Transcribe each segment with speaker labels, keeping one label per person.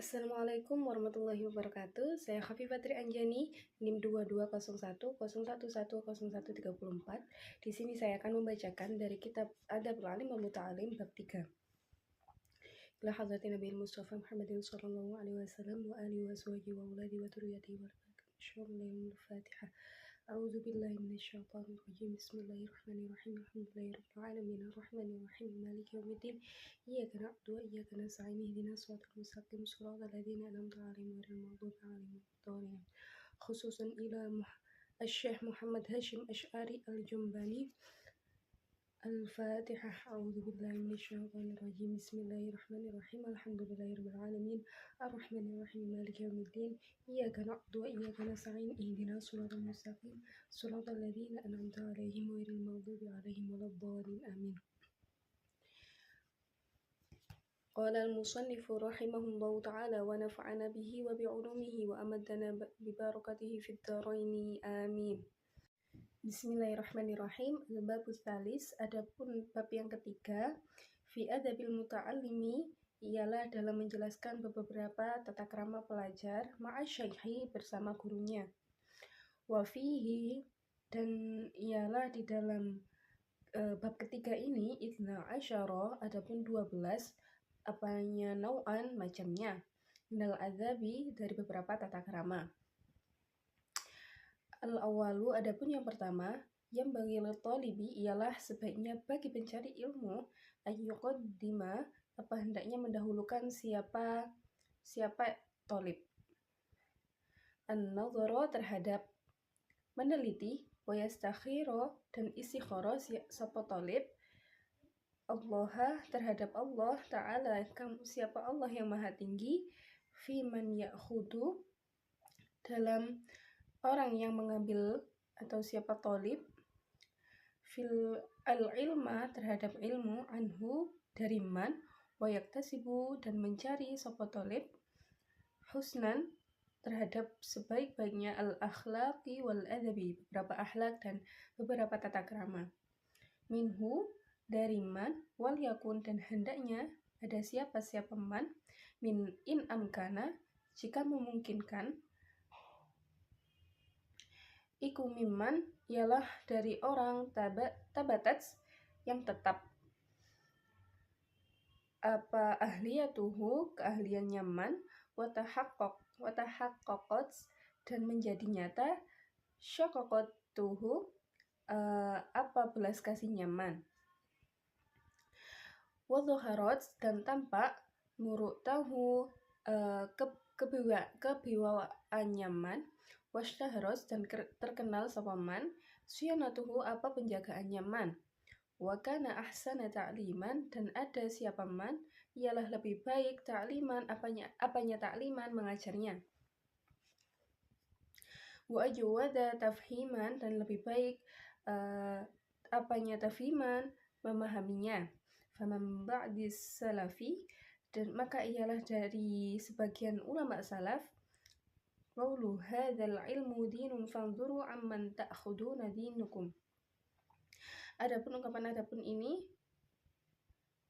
Speaker 1: Assalamualaikum warahmatullahi wabarakatuh. Saya Khafifah Tri Anjani, NIM 2201010134. Di sini saya akan membacakan dari kitab Adabul Alim wa Muta'alim bab 3. Ila hadrati Nabi Mustafa Muhammadin sallallahu alaihi wasallam wa alihi wa sahbihi wa auladi wa dzurriyyatihi wa barakatuh. Al-Fatihah. A'udzu billahi minasyaitonir rajim. Bismillahirrahmanirrahim. Alhamdulillahirabbil alamin arrahmanirrahim maliki yaumiddin. Iyyaka na'budu wa iyyaka nasta'in ihdinas siratal mustaqim siratal ladzina an'amta 'alaihim ghairil maghdubi 'alaihim waladdallin. Khususan ila Syekh Muhammad Hashim Asy'ari Al-Jumbani. Al-Fatihah. A'udzu billahi minasyaitonir rajim. Bismillahirrahmanirrahim. Alhamdulillahirabbil alamin arrahmanirrahim maliki yaumiddin. Iyyaka na'budu wa iyyaka nasta'in ihdinas siratal mustaqim siratal ladzina an'amta 'alaihim ghairil maghdubi 'alaihim waladdallin. Amin. Qala al-musannifu rahimahullahu ta'ala wa nafa'ana bihi wa bi'ulumihi wa amadana bi barakatihi fid dharaini. Amin. Bismillahirrahmanirrahim. Al-babus tsalis, adapun bab yang ketiga, fi adabil muta'allimi, ialah dalam menjelaskan beberapa tata krama pelajar ma'asyaikhi, bersama gurunya. Wa fihi, dan ialah di dalam bab ketiga ini, itsna asyara, adapun 12, apanya nau'an, macamnya, minal adzabi, dari beberapa tata krama. Al-awalu, adapun yang pertama, yang bagi talibi, ialah sebaiknya bagi pencari ilmu ayyuqaddima, apa hendaknya mendahulukan siapa talib, an-nadhara, terhadap meneliti, wa yastakhira, dan istikhara sapa talib, Allah, terhadap Allah Ta'ala, siapa Allah yang maha tinggi, fi man ya'khudu, dalam orang yang mengambil, atau siapa talib, fil al-ilma, terhadap ilmu, anhu, dari man, wa yaktasibu, dan mencari sapa talib, husnan, terhadap sebaik-baiknya al-akhlaqi wal adabi, beberapa akhlak dan beberapa tata krama, minhu, dari man, wal yakun, dan hendaknya ada siapa man, min in amkana, jika memungkinkan, iku mimman, ialah dari orang tabatats, yang tetap, apa ahliyatuhu, keahliannya man, watahaqqaqat, dan menjadi nyata, syaqaqatuhu, apa belas kasihnya man, wadhaharat, dan tampak, muru'tahu, kebiwaannya man, washtaharat, dan terkenal sapa man, syianatuhu, apa penjagaannya man, wa kana ahsana ta'liman, dan ada siapa man, ialah lebih baik ta'liman, apanya ta'liman, mengajarnya, wa ajwada tafhiman, dan lebih baik apanya tafhiman, memahaminya, faman ba'dis salafi, dan maka ialah dari sebagian ulama salaf, qaulu hadzal ilmu dinun fanzuru amman ta'khuduna dinukum, adapun ungkapan adapun ini,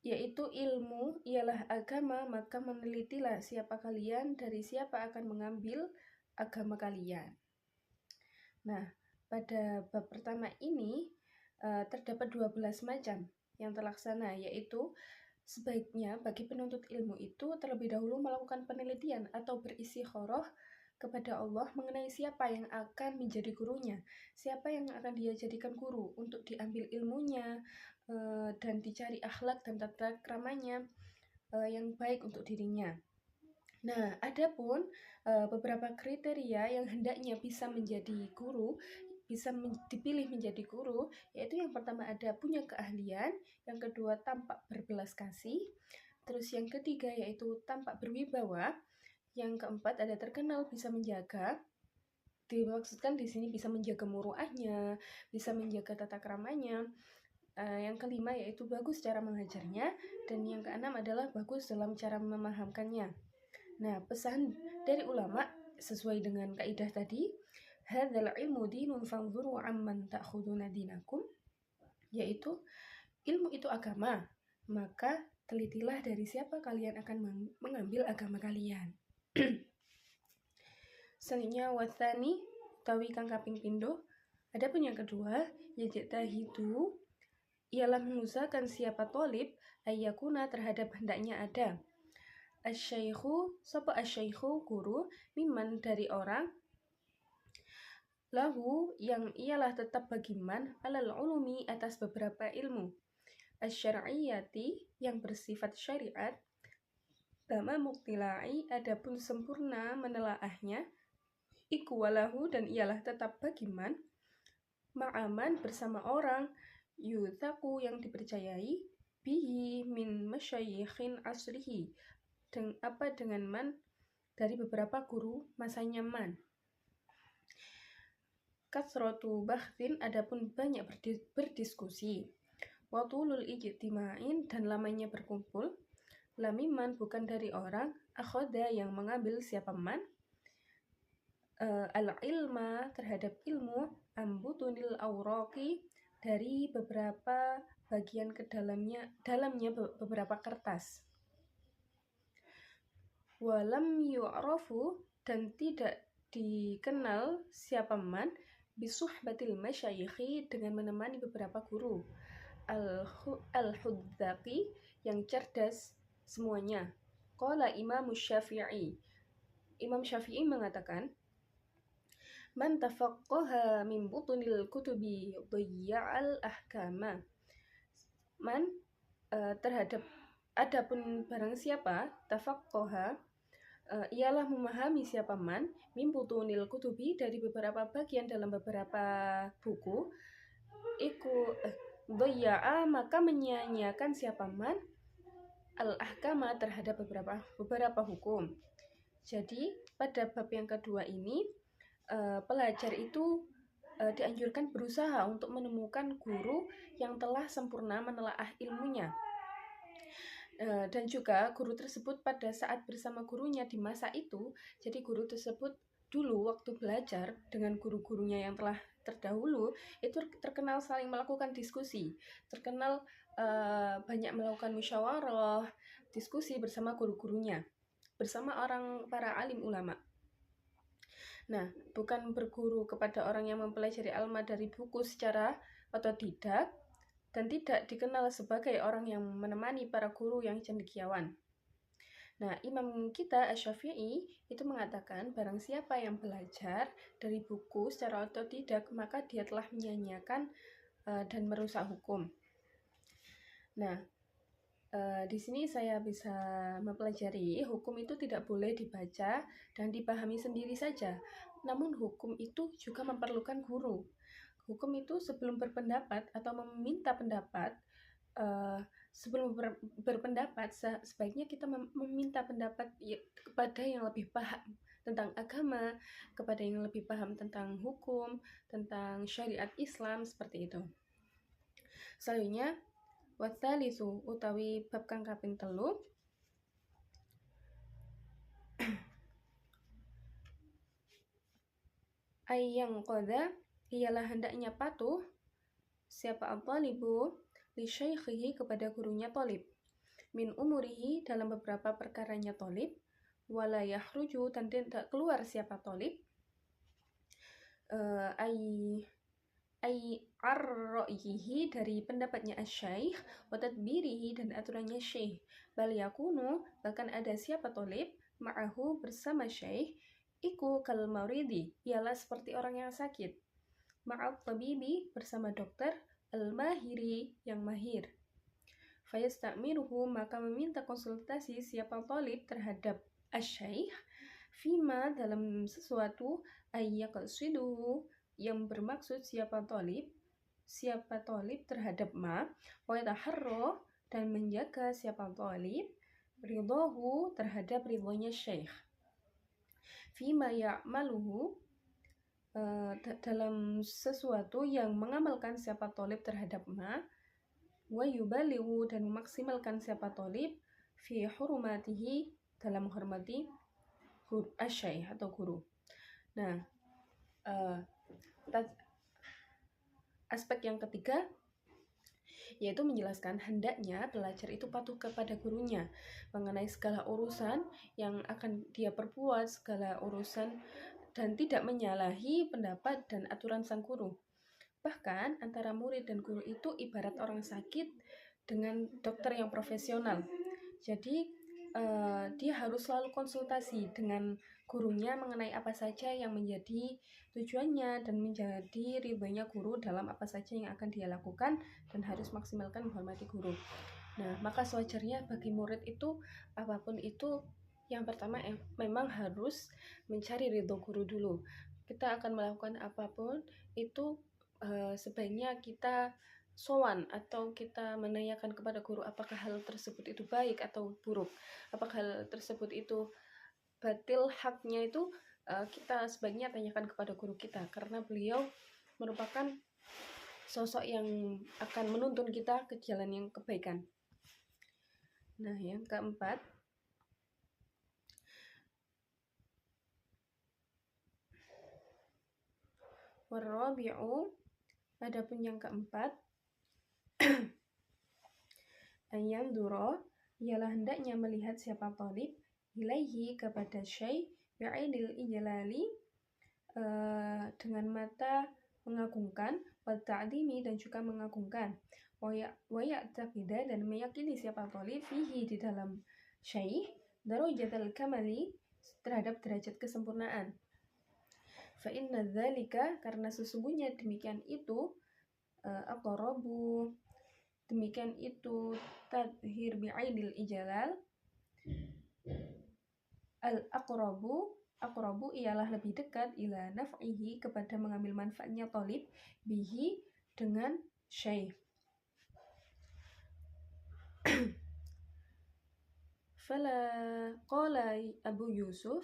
Speaker 1: yaitu ilmu ialah agama, maka menelitilah siapa kalian, dari siapa akan mengambil agama kalian. Nah, pada bab pertama ini terdapat 12 macam yang terlaksana, yaitu sebaiknya bagi penuntut ilmu itu terlebih dahulu melakukan penelitian atau beristikharah kepada Allah mengenai siapa yang akan menjadi gurunya, siapa yang akan dia jadikan guru, untuk diambil ilmunya, dan dicari akhlak dan tata kramanya yang baik untuk dirinya. Nah, adapun beberapa kriteria yang hendaknya bisa menjadi guru, bisa dipilih menjadi guru, yaitu yang pertama ada punya keahlian, yang kedua tampak berbelas kasih, terus yang ketiga yaitu tampak berwibawa, yang keempat ada terkenal bisa menjaga, dimaksudkan di sini bisa menjaga muruahnya, bisa menjaga tata kramanya, yang kelima yaitu bagus cara mengajarnya, dan yang keenam adalah bagus dalam cara memahamkannya. Nah, pesan dari ulama sesuai dengan kaidah tadi, hadzal ilmu dinun fanzuru amman ta'khuduna dinakum, yaitu ilmu itu agama, maka telitilah dari siapa kalian akan mengambil agama kalian. Selanjutnya watsani utawi kang kaping pindho. Adapun yang kedua, yajtahidu ialah mengusahakan siapa tolib ayyakuna terhadap hendaknya ada. Asyaikhu sapa asyaikhu guru miman dari orang lahu yang ialah tetap bagiman alal ulumi atas beberapa ilmu asyariyati yang bersifat syariat dama muktilai adapun sempurna menelaahnya iku walahu dan ialah tetap bagiman ma'aman bersama orang yuthaku yang dipercayai bihi min masyayikhin asrihi dengan man dari beberapa guru masanya man. Kasrotu bahtin adapun banyak berdiskusi. Watulul ijtima'in dan lamanya berkumpul. Lamiman bukan dari orang. Akhoda yang mengambil siapa man. Al-ilma terhadap ilmu. Ambutunil awraqi dari beberapa bagian ke dalamnya beberapa kertas. Walam yu'rafu dan tidak dikenal siapa man bisuhbatil masyayikhi dengan menemani beberapa guru al-hudzaqi yang cerdas semuanya. Qala Imam Syafi'i. Imam Syafi'i mengatakan man tafaqqaha min butunil kutubi dhayya'al ahkama. Man terhadap adapun barang siapa tafaqqaha ialah memahami siapa man mimputunil kutubi dari beberapa bagian dalam beberapa buku iku doya'a maka menyia-nyiakan siapa man al-ahkama terhadap beberapa hukum. Jadi pada bab yang kedua ini pelajar itu dianjurkan berusaha untuk menemukan guru yang telah sempurna menelaah ilmunya. Dan juga guru tersebut pada saat bersama gurunya di masa itu, jadi guru tersebut dulu waktu belajar dengan guru-gurunya yang telah terdahulu itu terkenal saling melakukan diskusi, terkenal banyak melakukan musyawarah, diskusi bersama guru-gurunya, bersama para alim ulama. Nah, bukan berguru kepada orang yang mempelajari ilmu dari buku secara otodidak, dan tidak dikenal sebagai orang yang menemani para guru yang cendekiawan. Nah, imam kita Asy-Syafi'i itu mengatakan barang siapa yang belajar dari buku secara otodidak maka dia telah menyia-nyiakan dan merusak hukum. Nah, di sini saya bisa mempelajari hukum itu tidak boleh dibaca dan dipahami sendiri saja. Namun hukum itu juga memerlukan guru. Hukum itu sebelum berpendapat atau meminta pendapat, sebelum berpendapat sebaiknya kita meminta pendapat kepada yang lebih paham tentang agama, kepada yang lebih paham tentang hukum, tentang syariat Islam, seperti itu. Selanjutnya, watsalisu utawi bab kang kaping 3 ayang qadha ialah hendaknya patuh siapa al-talibu li syaikhihi kepada gurunya tolib min umurihi dalam beberapa perkaranya tolib wala yakhruju dan tidak keluar siapa tolib ay ar-ra'yihi dari pendapatnya asy-syaikh wa tadbirihi dan aturannya syekh bal yakunu bahkan ada siapa tolib ma'ahu bersama syekh iku kal mauridi ialah seperti orang yang sakit ma'at tabibi bersama dokter al-mahiri yang mahir fayastamiruhu maka meminta konsultasi siapa tolib terhadap asy-syaikh fima dalam sesuatu ayyaqsiduhu yang bermaksud siapa tolib terhadap ma wa yataharra dan menjaga siapa tolib ridhahu terhadap ridhonya syekh fima ya'maluhu dalam sesuatu yang mengamalkan siapa tolib terhadap ma wa yubalighu dan memaksimalkan siapa tolib fi hurmatihi dalam menghormati asy-syaikh atau guru. Nah, aspek yang ketiga yaitu menjelaskan hendaknya pelajar itu patuh kepada gurunya mengenai segala urusan yang akan dia perbuat, segala urusan, dan tidak menyalahi pendapat dan aturan sang guru. Bahkan antara murid dan guru itu ibarat orang sakit dengan dokter yang profesional. Jadi dia harus selalu konsultasi dengan gurunya mengenai apa saja yang menjadi tujuannya dan menjadi ridhonya guru dalam apa saja yang akan dia lakukan, dan harus maksimalkan menghormati guru. Nah, maka sewajarnya bagi murid itu apapun itu, yang pertama memang harus mencari ridho guru dulu. Kita akan melakukan apapun itu sebaiknya kita sowan atau kita menanyakan kepada guru apakah hal tersebut itu baik atau buruk, apakah hal tersebut itu batil haknya itu, kita sebaiknya tanyakan kepada guru kita, karena beliau merupakan sosok yang akan menuntun kita ke jalan yang kebaikan. Nah, yang keempat, warabi'u, adapun yang keempat, ayam duro, ialah hendaknya melihat siapa talib ilaihi kepada syekh bi'ainil ijlali, dengan mata mengagungkan, wa ta'dimi dan juga mengagungkan, wa ya'taqida dan meyakini siapa talib fihi di dalam syekh darajatul kamali, terhadap derajat kesempurnaan. Fa inna dzalika, karena sesungguhnya demikian itu, aqrabu, demikian itu tadhir bi'ainil ijlal, al aqrabu ialah lebih dekat, ila naf'ihi kepada mengambil manfaatnya talib, bihi dengan syekh. Fala qala Abu Yusuf,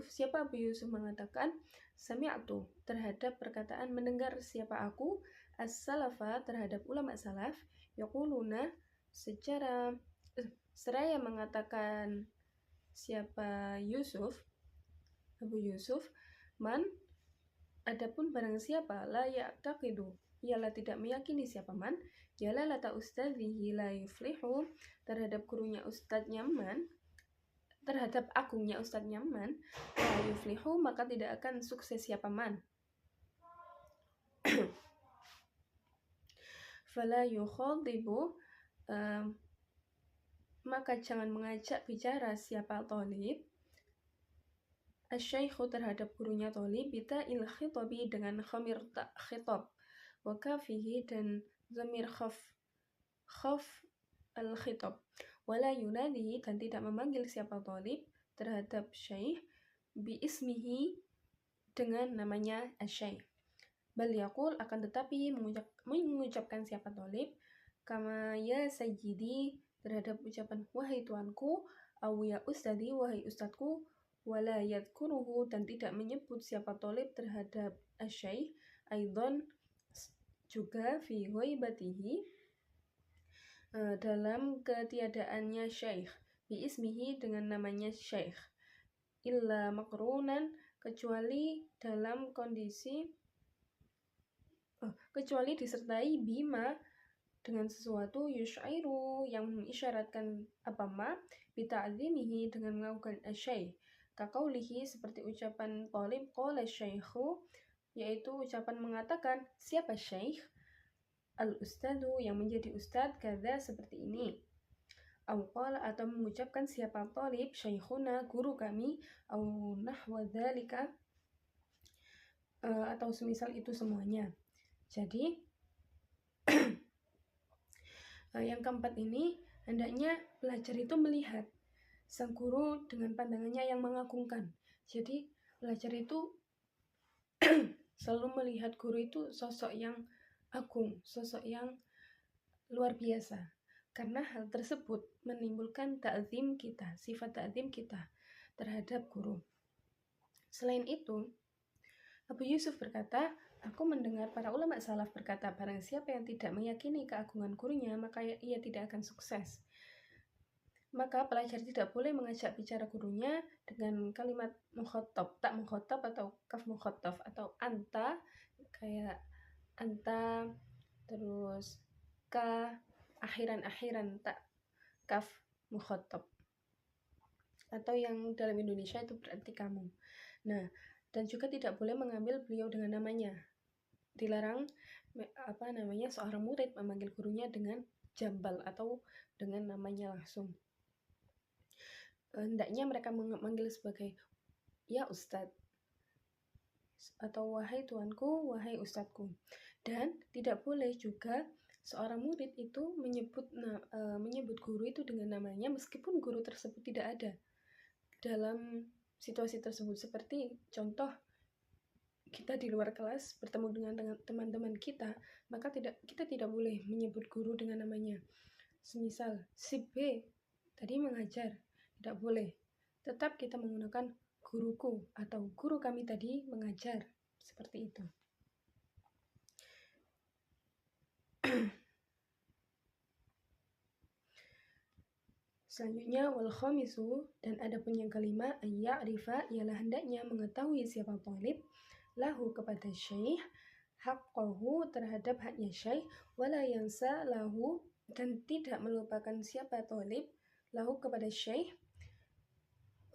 Speaker 1: siapa Abu Yusuf mengatakan, sami'tu, terhadap perkataan mendengar siapa aku, as-salafa, terhadap ulama salaf, yaquluna, secara seraya mengatakan siapa Yusuf, Abu Yusuf, man, adapun barang siapa, la ya'taqidu, ialah tidak meyakini siapa man, jalalata ustadzihi la yuflihu, terhadap gurunya ustadznya man, terhadap agungnya ustadznya man, la yuflihu, maka tidak akan sukses siapa man. Fala yukhadibu, maka jangan mengajak bicara siapa talib, asy-syaikhu, terhadap gurunya talib, bita il khitabi, dengan khamir ta khitab, wa kafihi, dan zamir khaf al khitab, wala yunadihi, dan tidak memanggil siapa talib terhadap syekh, bi ismihi, dengan namanya asy-syaikh. Bal yaqul, akan tetapi mengucapkan siapa talib, kama ya sayyidi, terhadap ucapan wahai tuanku, aw ya ustadi, wahai ustadku, wala yadhkuruhu, dan tidak menyebut siapa talib terhadap asy-syaikh, aidan, juga fi ghaibatihi, dalam ketiadaannya syekh, bi ismihi, dengan namanya syekh, illa makrunan, kecuali dalam kondisi kecuali disertai bima, dengan sesuatu, yushairu, yang mengisyaratkan apa ma, bita'zimihi, dengan melakukan asy-syaikh, kaqaulihi, seperti ucapan talib, qala syaikhu, yaitu ucapan mengatakan siapa syekh, al-ustadu, yang menjadi ustad, kada, seperti ini, au qala, atau mengucapkan siapa talib, syaikhuna, guru kami, au nahwa dzalika, atau semisal itu semuanya. Jadi yang keempat ini, hendaknya pelajar itu melihat sang guru dengan pandangannya yang mengagungkan. Jadi pelajar itu selalu melihat guru itu sosok yang agung, sosok yang luar biasa, karena hal tersebut menimbulkan ta'zim kita, sifat ta'zim kita terhadap guru. Selain itu, Abu Yusuf berkata, aku mendengar para ulama salaf berkata, barang siapa yang tidak meyakini keagungan gurunya, maka ia tidak akan sukses. Maka pelajar tidak boleh mengajak bicara gurunya dengan kalimat mukhatab, tak mukhatab atau kaf mukhatab, atau anta, kayak anta terus ka akhiran tak kaf mukhatab, atau yang dalam Indonesia itu berarti kamu. Nah, dan juga tidak boleh mengambil beliau dengan namanya. Dilarang seorang murid memanggil gurunya dengan jambal atau dengan namanya langsung. Hendaknya mereka memanggil sebagai ya Ustadz, atau wahai tuanku, wahai ustadku. Dan tidak boleh juga seorang murid itu menyebut guru itu dengan namanya meskipun guru tersebut tidak ada dalam situasi tersebut. Seperti contoh, kita di luar kelas bertemu dengan teman-teman kita, maka kita tidak boleh menyebut guru dengan namanya. Semisal si B tadi mengajar, tidak boleh. Tetap kita menggunakan guruku atau guru kami tadi mengajar, seperti itu. Selanjutnya wal khamisu, dan adapun yang kelima, ayya'rifa, ialah hendaknya mengetahui siapa talib lahu kepada syekh, haqqahu terhadap haknya syekh, wala yansa lahu, dan tidak melupakan siapa talib lahu kepada syekh,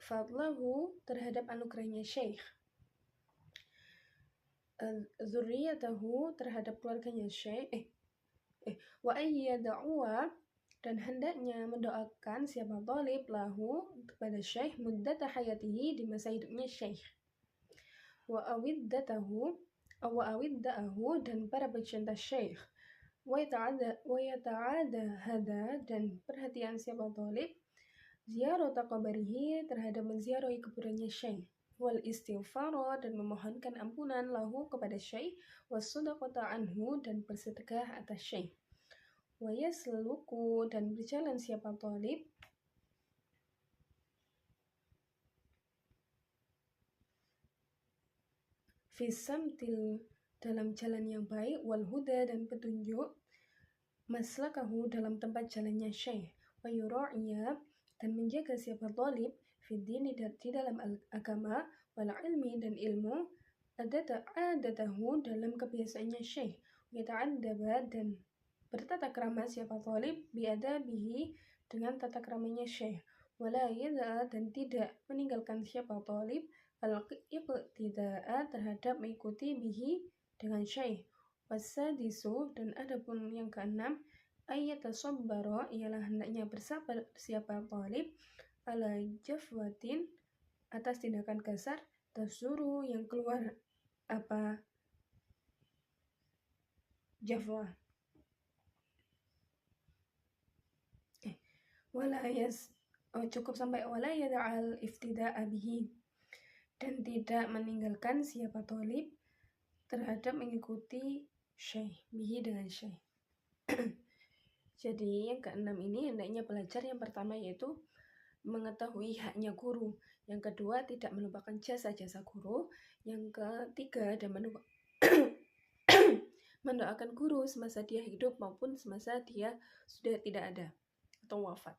Speaker 1: fadlahu terhadap anugerahnya syekh, zurriyatahu terhadap keluarganya syekh, wa ayyada'uwa, dan hendaknya mendoakan siapa talib lahu kepada syekh muddata hayatihi, di masa hidupnya syekh, wa awiddatahu dan para pecinta syekh, wa yata'ada hada, dan perhatian siapa talib ziarata qabrihi terhadap menziarahi kuburannya syekh, wal istighfara, dan memohonkan ampunan lahu kepada syekh, was sadaqata anhu, dan bersedekah atas syekh, wa yasluku, dan berjalan siapa talib fisamtil, dalam jalan yang baik, wal huda, dan petunjuk, maslakahu, dalam tempat jalannya syekh, wa yura'iya, dan menjaga siapa talib fiddini, di dalam agama, wal ilmi, dan ilmu, adatahu, dalam kebiasaannya syekh, wa yata'addaba, dan bertata krama siapa talib biadabihi, dengan tata kramanya syekh, wala yad'a, dan tidak meninggalkan siapa talib al-iqtida'a, terhadap mengikuti bihi, dengan syekh. Wasadisu, dan adapun yang keenam, ayyatasabbara, ialah hendaknya bersabar siapa talib ala jafwatin, atas tindakan kasar, tasuru, yang keluar jafwa, cukup sampai wala yada'al iftida'a bihi, dan tidak meninggalkan siapa talib terhadap mengikuti syekh bihi, dengan syekh. Jadi yang keenam ini hendaknya belajar yang pertama yaitu mengetahui haknya guru, yang kedua tidak melupakan jasa-jasa guru, yang ketiga dan mendoakan guru semasa dia hidup maupun semasa dia sudah tidak ada atau wafat.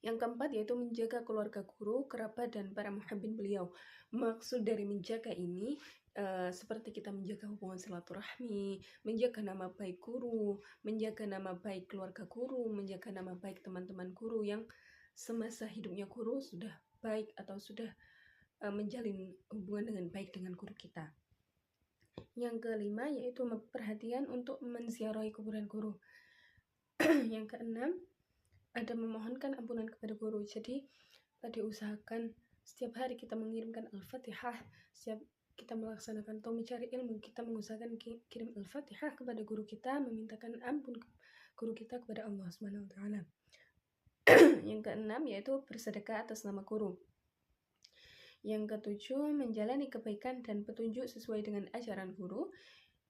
Speaker 1: Yang keempat yaitu menjaga keluarga guru, kerabat, dan para muhibbin beliau. Maksud dari menjaga ini seperti kita menjaga hubungan silaturahmi, menjaga nama baik guru, menjaga nama baik keluarga guru, menjaga nama baik teman-teman guru yang semasa hidupnya guru sudah baik atau sudah menjalin hubungan dengan baik dengan guru kita. Yang kelima yaitu perhatian untuk menziarahi kuburan guru. Yang keenam ada memohonkan ampunan kepada guru. Jadi diusahakan setiap hari kita mengirimkan Al-Fatihah, setiap kita melaksanakan atau mencari ilmu, kita mengusahakan kirim Al-Fatihah kepada guru kita, memintakan ampun guru kita kepada Allah Subhanahu wa taala. Yang keenam yaitu bersedekah atas nama guru. Yang ketujuh, menjalani kebaikan dan petunjuk sesuai dengan ajaran guru.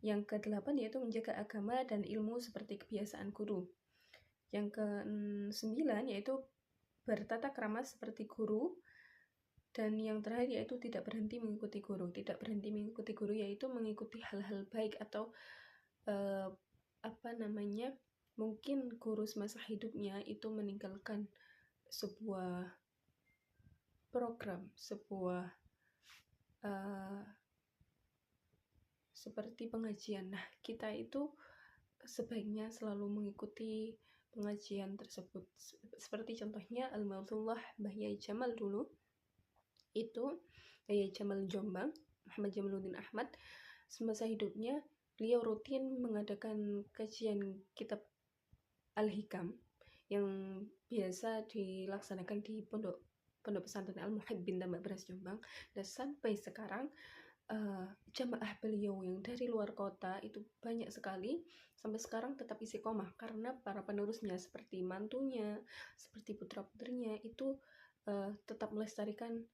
Speaker 1: Yang kedelapan yaitu menjaga agama dan ilmu seperti kebiasaan guru. Yang ke-9 yaitu bertata krama seperti guru. Dan yang terakhir yaitu tidak berhenti mengikuti guru. Tidak berhenti mengikuti guru yaitu mengikuti hal-hal baik atau mungkin guru semasa hidupnya itu meninggalkan sebuah program, sebuah seperti pengajian. Nah, kita itu sebaiknya selalu mengikuti pengajian tersebut. Seperti contohnya Al-Mautullah Mbah Yai Jamal dulu, itu Mbah Yai Jamal Jombang, Muhammad Jamaluddin Ahmad, semasa hidupnya beliau rutin mengadakan kajian kitab Al-Hikam yang biasa dilaksanakan di pondok pesantren Al-Muhibbin Tambak Beras Jombang. Dan sampai sekarang jamaah beliau yang dari luar kota itu banyak sekali, sampai sekarang tetap istiqomah karena para penerusnya seperti mantunya, seperti putra-putrinya itu tetap melestarikan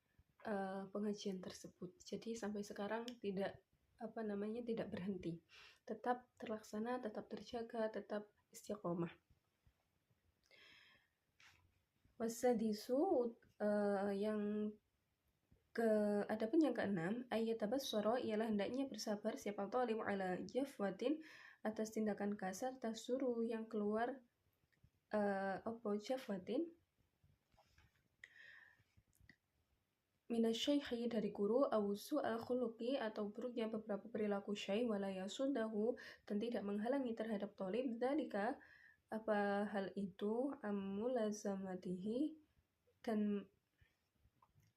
Speaker 1: pengajian tersebut. Jadi sampai sekarang tidak berhenti, tetap terlaksana, tetap terjaga, tetap istiqomah. Wasadisu adapun yang keenam, ayat tabassara ialah hendaknya bersabar siapa talib ala jafwatin atas tindakan kasar tasuru yang keluar jafwatin minasyaikhi dari guru awsu al-khuluqi atau buruknya beberapa perilaku syekh wala yasudahu dan tidak menghalangi terhadap talib dzalika apa hal itu amulazamatihi dan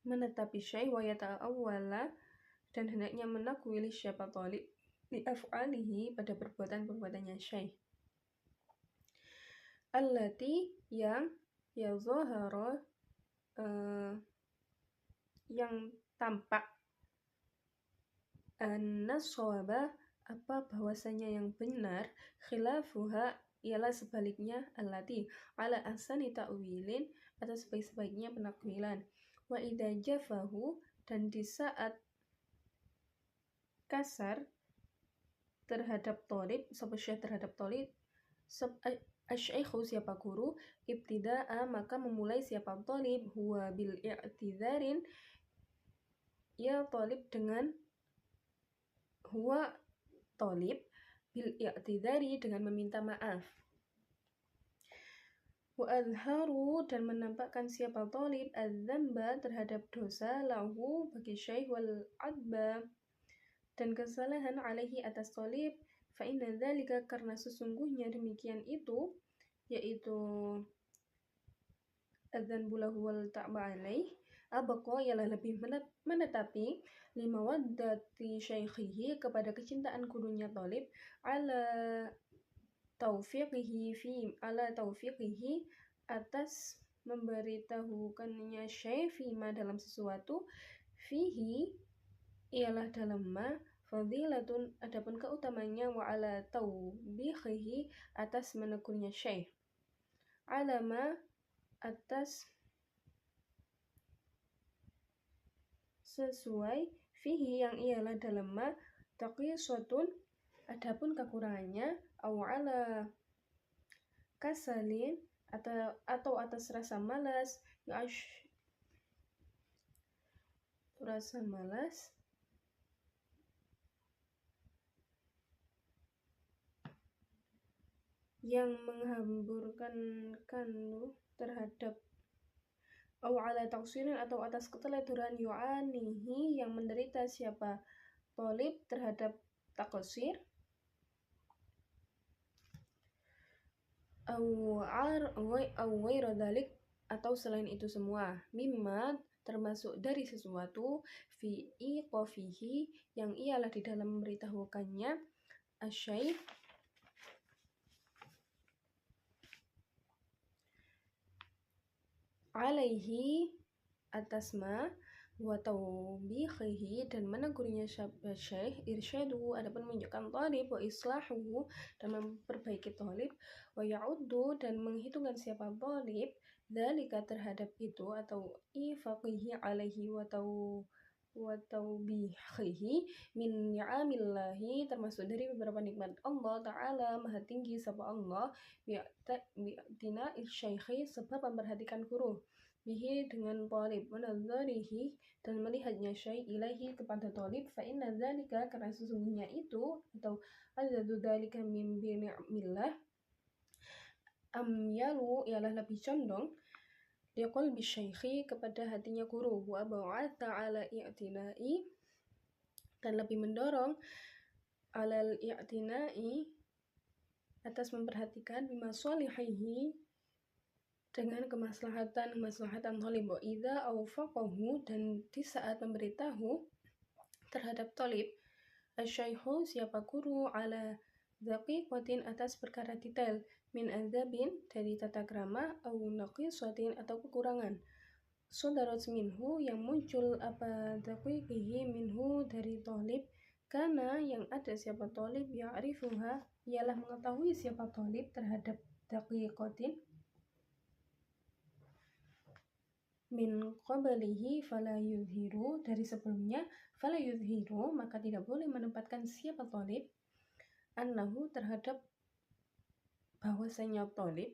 Speaker 1: menetapi syekh wa yata'awwala dan hendaknya menakwili siapa talib li af'alihi pada perbuatan-perbuatannya syekh allati yang yazahara yang tampak an-naswaba apa bahwasanya yang benar khilafuha ialah sebaliknya allati ala ahsani ta'wilin atas sebaik-baiknya penakwilan wa idza jafahu dan di saat kasar terhadap talib terhadap talib asyaikhu siapa guru ibtida'a maka memulai siapa talib huwa bil i'tidharin ya talib dengan huwa talib bil i'tidhari dengan meminta maaf wa adharu dan menampakkan siapa talib adzamba terhadap dosa lahu bagi syekh wal adba dan kesalahan alaihi atas talib fa inna dzalika karena sesungguhnya demikian itu yaitu adzanbu lahu wal ta'ba alaih abqa ialah lebih menetapi limawaddati syaikhihi kepada kecintaan gurunya talib ala taufiqihi atas memberitahukannya syekh fima dalam sesuatu fihi ialah dalam ma fadilatun adapun keutamanya wa ala taubihihi atas menegurnya syekh alama atas sesuai fihi yang ialah dalam ma taqisatun adapun kekurangannya aw ala kasalin atau atas rasa malas yang menghamburkan terhadap aw ala taqsirin atau atas keteledoran yu'anihi yang menderita siapa talib terhadap taqsir atau selain itu semua mimma termasuk dari sesuatu fi iqafihi yang ialah di dalam memberitahukannya asyaikh alaihi atas ma wa taubihihi dan menegurnya syekh irsyadu adapun menunjukkan talib wa islahuhu dan memperbaiki talib wa ya'uddu dan menghitungkan siapa talib dzalika terhadap itu atau ifaqihi alaihi wa taubihihi min ni'amillahi termasuk dari beberapa nikmat Allah Ta'ala maha tinggi sapa Allah bi'tina syekhi sebab memperhatikan guru bihi dengan talib menadzarihi dan melihatnya syekh ilahi kepada talib fa inna dzalika karena sesungguhnya itu atau azadu dzalika min bi'ni'amillah amyalu ialah lebih condong liqalbi syekhi kepada hatinya guru wa ba'atha ala i'tina'i dan lebih mendorong alal i'tina'i atas memperhatikan bimasalihihi dengan kemaslahatan thalib wa idza awfaqahu, dan di saat memberitahu terhadap thalib asyaikhu siapa guru ala daqiqatin atas perkara detail min adzabin dari tata krama au naqisatin atau kekurangan sudarat minhu yang muncul apa daqiqihi minhu dari thalib, karena yang ada siapa thalib ya'rifuha ialah mengetahui siapa thalib terhadap daqiqatin min qablihi fala yuzhiru, dari sebelumnya fala yuzhiru, maka tidak boleh menempatkan siapa thalib annahu terhadap bahwasanya thalib,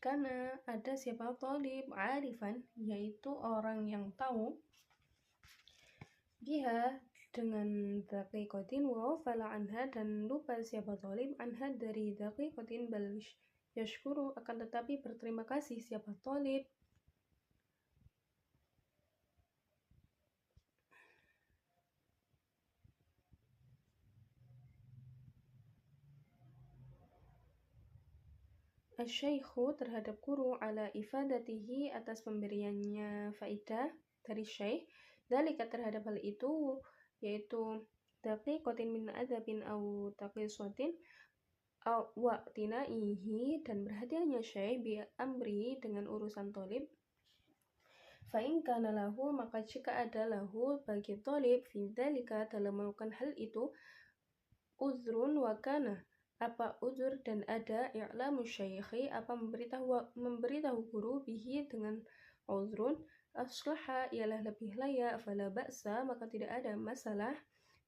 Speaker 1: karena ada siapa thalib arifan yaitu orang yang tahu biha dengan daqiqatin wa fala anha, dan lupa siapa thalib anha dari daqiqatin bal yashkuru, akan tetapi berterima kasih siapa thalib asyaikhu terhadap guru ala ifadatihi atas pemberiannya faidah dari syekh, dalika terhadap hal itu yaitu daqiqatin min adzabin au taqisatin wa tinaihi, dan perhatiannya syekh bi amri dengan urusan thalib, fa in kana lahu, maka jika ada lahu bagi thalib fi dzalika dalam melakukan hal itu uzrun wa kana apa uzur dan ada i'lamu syaikhi apa memberitahu guru bihi dengan uzrun aslaha ialah lebih layak, fala ba'sa maka tidak ada masalah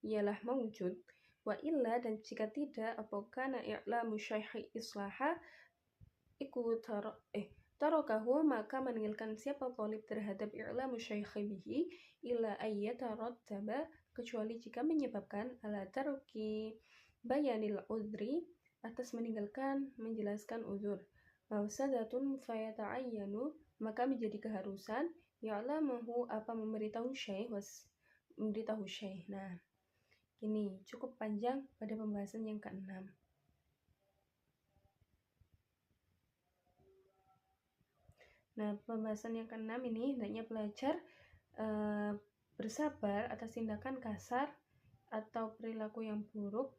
Speaker 1: ialah mawjud, wa illa dan jika tidak apa kana i'lamu syaikhi islaha iku tarokahu maka meninggalkan siapa thalib terhadap i'lamu syaikhi bihi illa ayyatarattaba, kecuali jika menyebabkan ala taruki bayanil udri atas meninggalkan menjelaskan uzur, mafsadatun fayata'ayyanu maka menjadi keharusan ya'lamahu apa memberitahu syekh memberitahu syekh. Nah, ini cukup panjang pada pembahasan yang ke-6. Nah, pembahasan yang ke-6 ini hendaknya belajar bersabar atas tindakan kasar atau perilaku yang buruk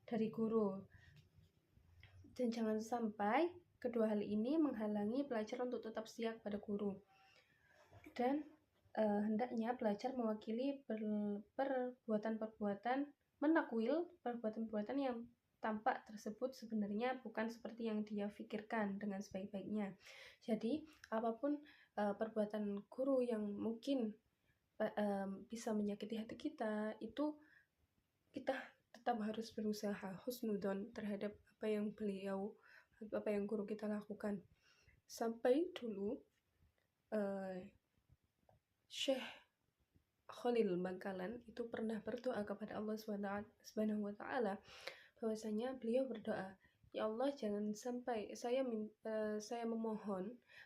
Speaker 1: dari guru, dan jangan sampai kedua hal ini menghalangi pelajar untuk tetap siap pada guru, dan hendaknya belajar mewakili perbuatan-perbuatan menakwil perbuatan-perbuatan yang tampak tersebut sebenarnya bukan seperti yang dia pikirkan dengan sebaik-baiknya. Jadi apapun perbuatan guru yang mungkin bisa menyakiti hati kita, itu kita tetap harus berusaha husnudzon terhadap apa yang guru kita lakukan. Sampai dulu Syekh Khalil Bangkalan itu pernah berdoa kepada Allah Subhanahu wa taala, bahwasanya beliau berdoa, ya Allah, jangan sampai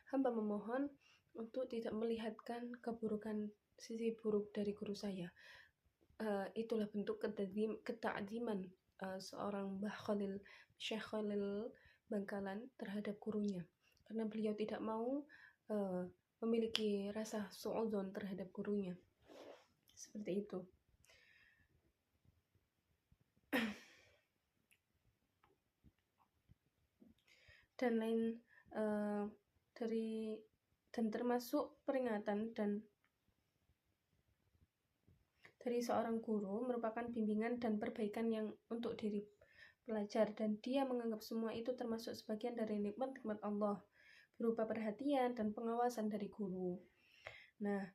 Speaker 1: hamba memohon untuk tidak melihatkan keburukan sisi buruk dari guru saya. Itulah bentuk ketakziman seorang Syekh Khalil Bangkalan terhadap gurunya, karena beliau tidak mau memiliki rasa su'udzon terhadap gurunya. Seperti itu. Dan lain dan termasuk peringatan dan dari seorang guru merupakan bimbingan dan perbaikan yang untuk diri pelajar, dan dia menganggap semua itu termasuk sebagian dari nikmat-nikmat Allah berupa perhatian dan pengawasan dari guru. Nah,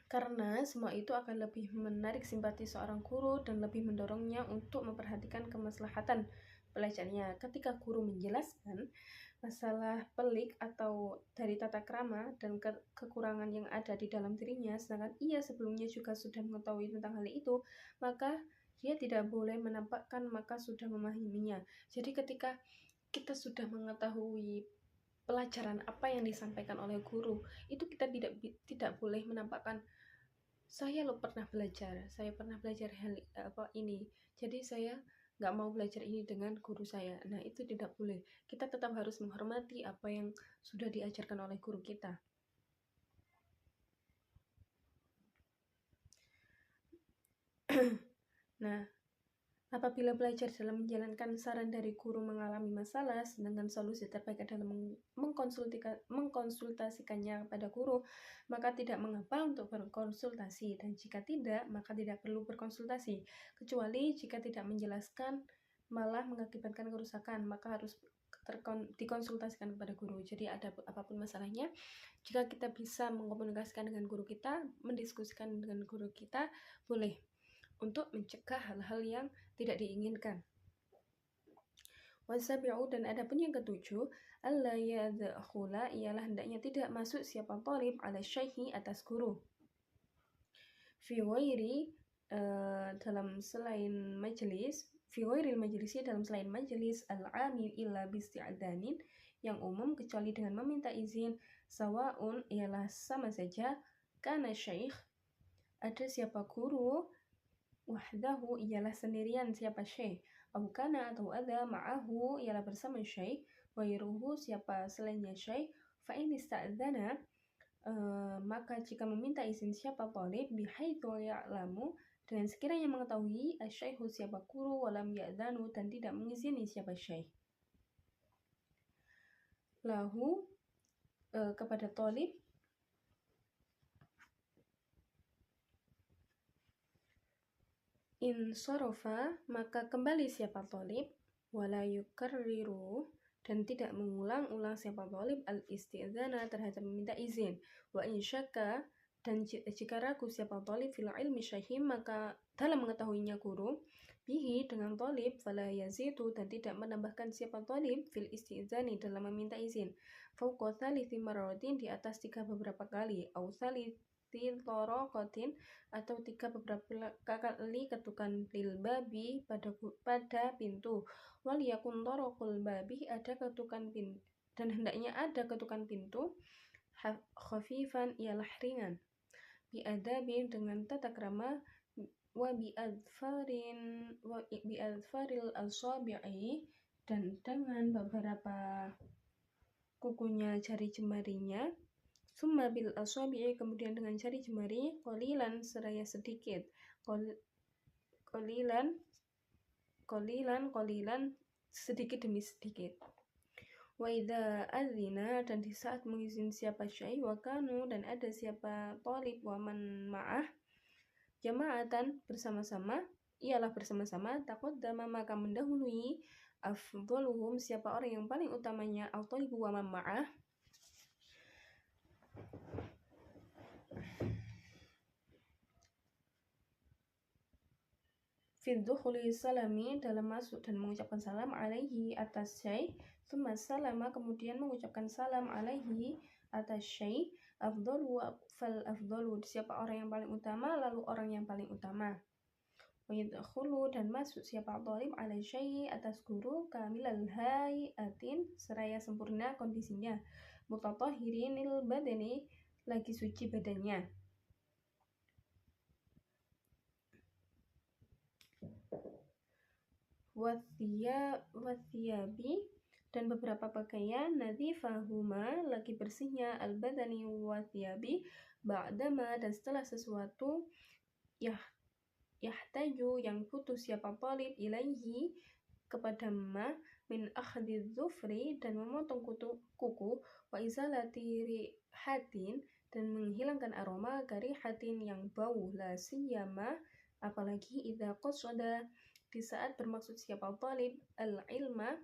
Speaker 1: karena semua itu akan lebih menarik simpati seorang guru dan lebih mendorongnya untuk memperhatikan kemaslahatan pelajarnya. Ketika guru menjelaskan masalah pelik atau dari tata krama dan kekurangan yang ada di dalam dirinya, sedangkan ia sebelumnya juga sudah mengetahui tentang hal itu, maka dia tidak boleh menampakkan maka sudah memahaminya. Jadi ketika kita sudah mengetahui pelajaran apa yang disampaikan oleh guru, itu kita tidak boleh menampakkan saya pernah belajar hal ini, jadi saya nggak mau belajar ini dengan guru saya. Nah, itu tidak boleh. Kita tetap harus menghormati apa yang sudah diajarkan oleh guru kita. Nah, apabila belajar dalam menjalankan saran dari guru mengalami masalah, sedangkan solusi terbaik adalah mengkonsultasikannya kepada guru, maka tidak mengapa untuk berkonsultasi, dan jika tidak, maka tidak perlu berkonsultasi, kecuali jika tidak menjelaskan malah mengakibatkan kerusakan, maka harus dikonsultasikan kepada guru. Jadi ada apapun masalahnya, jika kita bisa mengkomunikasikan dengan guru kita, mendiskusikan dengan guru kita, boleh, untuk mencegah hal-hal yang tidak diinginkan. Wasabi'u, dan ada pun yang ketujuh, alla yadkhula, ialah hendaknya tidak masuk siapa talib ala syaihi, atas guru, fi ghairi, dalam selain majelis, fi ghairil majlisi, dalam selain majelis, al-amil illa bisti'adanin, yang umum kecuali dengan meminta izin, sawaun, ialah sama saja, kana syekh, ada siapa guru, wahdahu, ialah sendirian siapa syekh, kana, atau ada ma'ahu, ialah bersama syekh, wairuhu, siapa selainnya syekh, fa'in ista'adhana, maka jika meminta izin siapa talib, bihaitsu ya'lamu, dengan sekiranya mengetahui, asyaikhu, siapa guru, walam ya'dhanu, dan tidak mengizini siapa syekh, lahu, kepada talib, in sorofa, maka kembali siapa talib, wala yukarriru, dan tidak mengulang-ulang siapa talib al-isti'dzana, terhadap meminta izin, wa in syakka, dan jika ragu siapa talib fil ilmi syahim, maka dalam mengetahuinya guru, bihi, dengan talib, fala yazidu, dan tidak menambahkan siapa talib fil isti'dzani, dalam meminta izin, fauqa thalithi marratin, di atas 3 beberapa kali, au torokotin, atau 3 beberapa kali ketukan lil babi, pada pintu, wal yakun torokul babi, ada ketukan pintu, dan hendaknya ada ketukan pintu, khafifan, ialah ringan, biadabin, dengan tata krama, wa biadfaril asabi'i, dan dengan beberapa kukunya jari jemarinya, summa bil asabi'i, kemudian dengan jari jemari, qalilan, seraya sedikit, qalilan, sedikit demi sedikit, wa idza adzina, dan di saat mengizin siapa syekh, wa kanu, dan ada siapa talib, wa man ma'ah, jama'atan, bersama-sama, ialah bersama-sama, taqaddama, maka mendahului, afdaluhum, siapa orang yang paling utamanya, au talibu wa man ma'ah, fiddukhuli salami, dalam masuk dan mengucapkan salam, alaihi, atas syekh, tsumma salama, kemudian mengucapkan salam, alaihi, atas syekh, afdalu, fal afdalu, siapa orang yang paling utama, lalu orang yang paling utama, wa yadkhulu, dan masuk siapa talib ala syekh, atas guru, kamilal hayatin, seraya sempurna kondisinya, mutatahhirinil badani, lagi suci badannya, wathiyabi, dan beberapa pakaian, nadhifahuma, lagi bersihnya, al-badani wathiyabi, ba'dama, dan setelah sesuatu, yahtaju, yang butuh siapa talib, ilaihi, kepada ma, min akhdhi dhufri, dan memotong kuku, wa izalati rihatin, dan menghilangkan aroma, karihatin, yang bau, la siyama, apalagi idza qasada, di saat bermaksud siapa talib, al-ilma,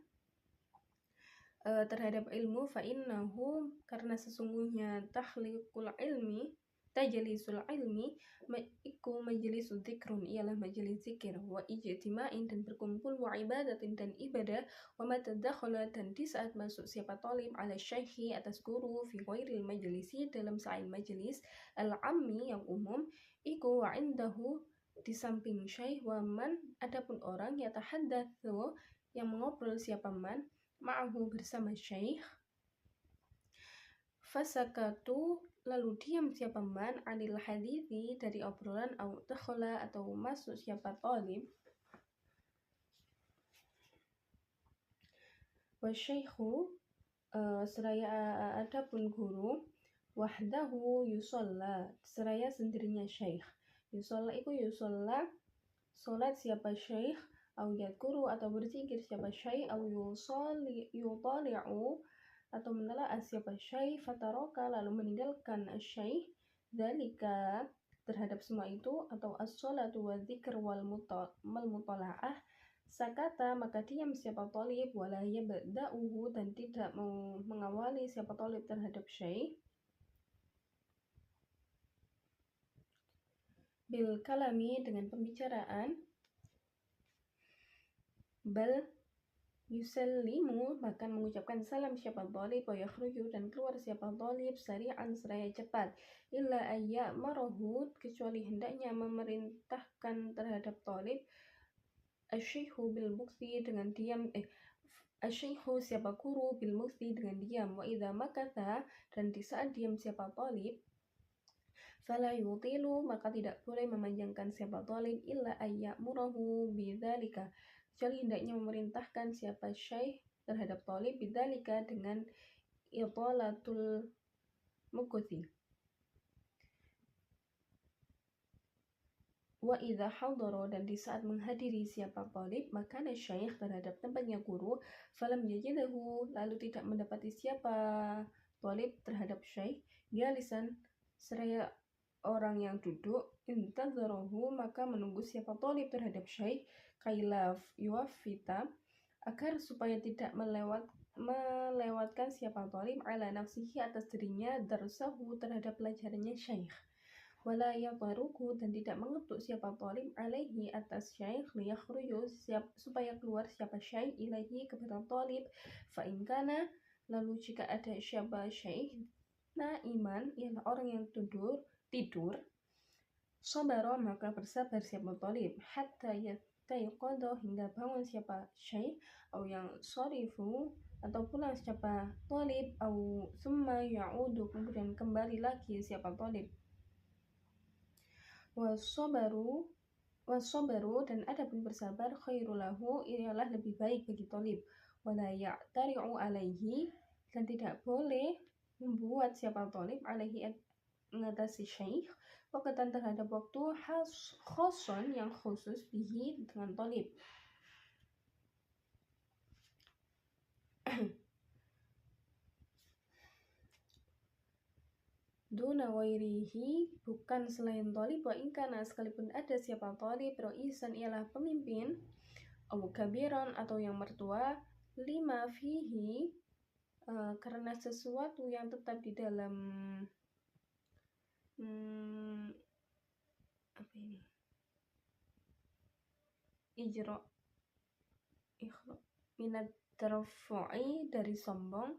Speaker 1: terhadap ilmu, fa innahu, karena sesungguhnya tahliqul ilmi, tajlisul ilmi, iku majlisul dzikrun, ialah majelis zikir, wa ijtima'in, dan berkumpul, wa ibadatin, dan ibadah, wa matadakhala, dan di saat masuk siapa talib ala syekhi, atas guru, fi ghairil majlisi, dalam selain majelis, al-ammi, yang umum, iku wa indahu, di samping syekh, wa man, adapun orang, yatahaddatsu, yang mengobrol siapa man, ma'ahu, bersama syekh, fasakatu, lalu diam siapa man, anil hadithi, dari obrolan, au dakhala, atau masuk siapa talib, Wasyaikhu seraya adapun guru wahdahu yusalla seraya sendirinya syaikh. Yusalla itu yusalla salat siapa syaikh au yadkuru atau berzikir siapa syaikh au yutali'u atau menelaah siapa syaikh fataroka lalu meninggalkan syaikh dzalika terhadap semua itu atau as-shalatu wa dzikr wal mutala'ah sakata maka diam siapa talib wala yabda'uhu dan tidak mau mengawali siapa talib terhadap syaikh bil kalami dengan pembicaraan bal yusallimu bahkan mengucapkan salam siapa talib wa yakhruju dan keluar siapa talib sari'an seraya cepat illa ayya marahu kecuali hendaknya memerintahkan terhadap talib asyaikhu bil mukti dengan diam asyaikhu siapa guru bil mukti dengan diam wa idza makatha dan di saat diam siapa talib fala yutilu maka tidak boleh memanjangkan siapa talib illa ayya murahu bidzalika kecuali hendaknya memerintahkan siapa syaikh terhadap talib bidzalika dengan italatul mukuthi. Wa idza hadara dan di saat menghadiri siapa talib maka syaikh terhadap tempatnya guru falam yajidahu lalu tidak mendapati siapa talib terhadap syaikh jalisan seraya orang yang duduk intadzarahu maka menunggu siapa talib terhadap syaikh kailaf yuwafita agar supaya tidak melewatkan siapa talib ala nafsihi atas dirinya darsahu terhadap pelajarannya syaikh wala yataruku dan tidak mengetuk siapa talib alaihi atas syaikh liyakhruju supaya keluar siapa syaikh ilaihi kepada talib fa in kana lalu jika ada siapa syaikh naiman ialah orang yang tidur sabara maka bersabar siapa talib hatta yatayqadha hingga bangun siapa syaikh atau yang sharifu atau pulang siapa talib atau summa ya'udu kemudian kembali lagi siapa talib wasabaru dan adapun bersabar khairul lahu ialah lebih baik bagi talib wala ya'tari'u alaihi dan tidak boleh membuat siapa talib alaihi mengatasi syaikh wakatan terhadap waktu khoson yang khusus bihi dengan talib duna wairihi bukan selain talib wa ingkana sekalipun ada siapa talib roisan ialah pemimpin au kabiran atau yang mertua lima fihi karena sesuatu yang tetap di dalam apa ini ijra minat tarfu'i dari sombong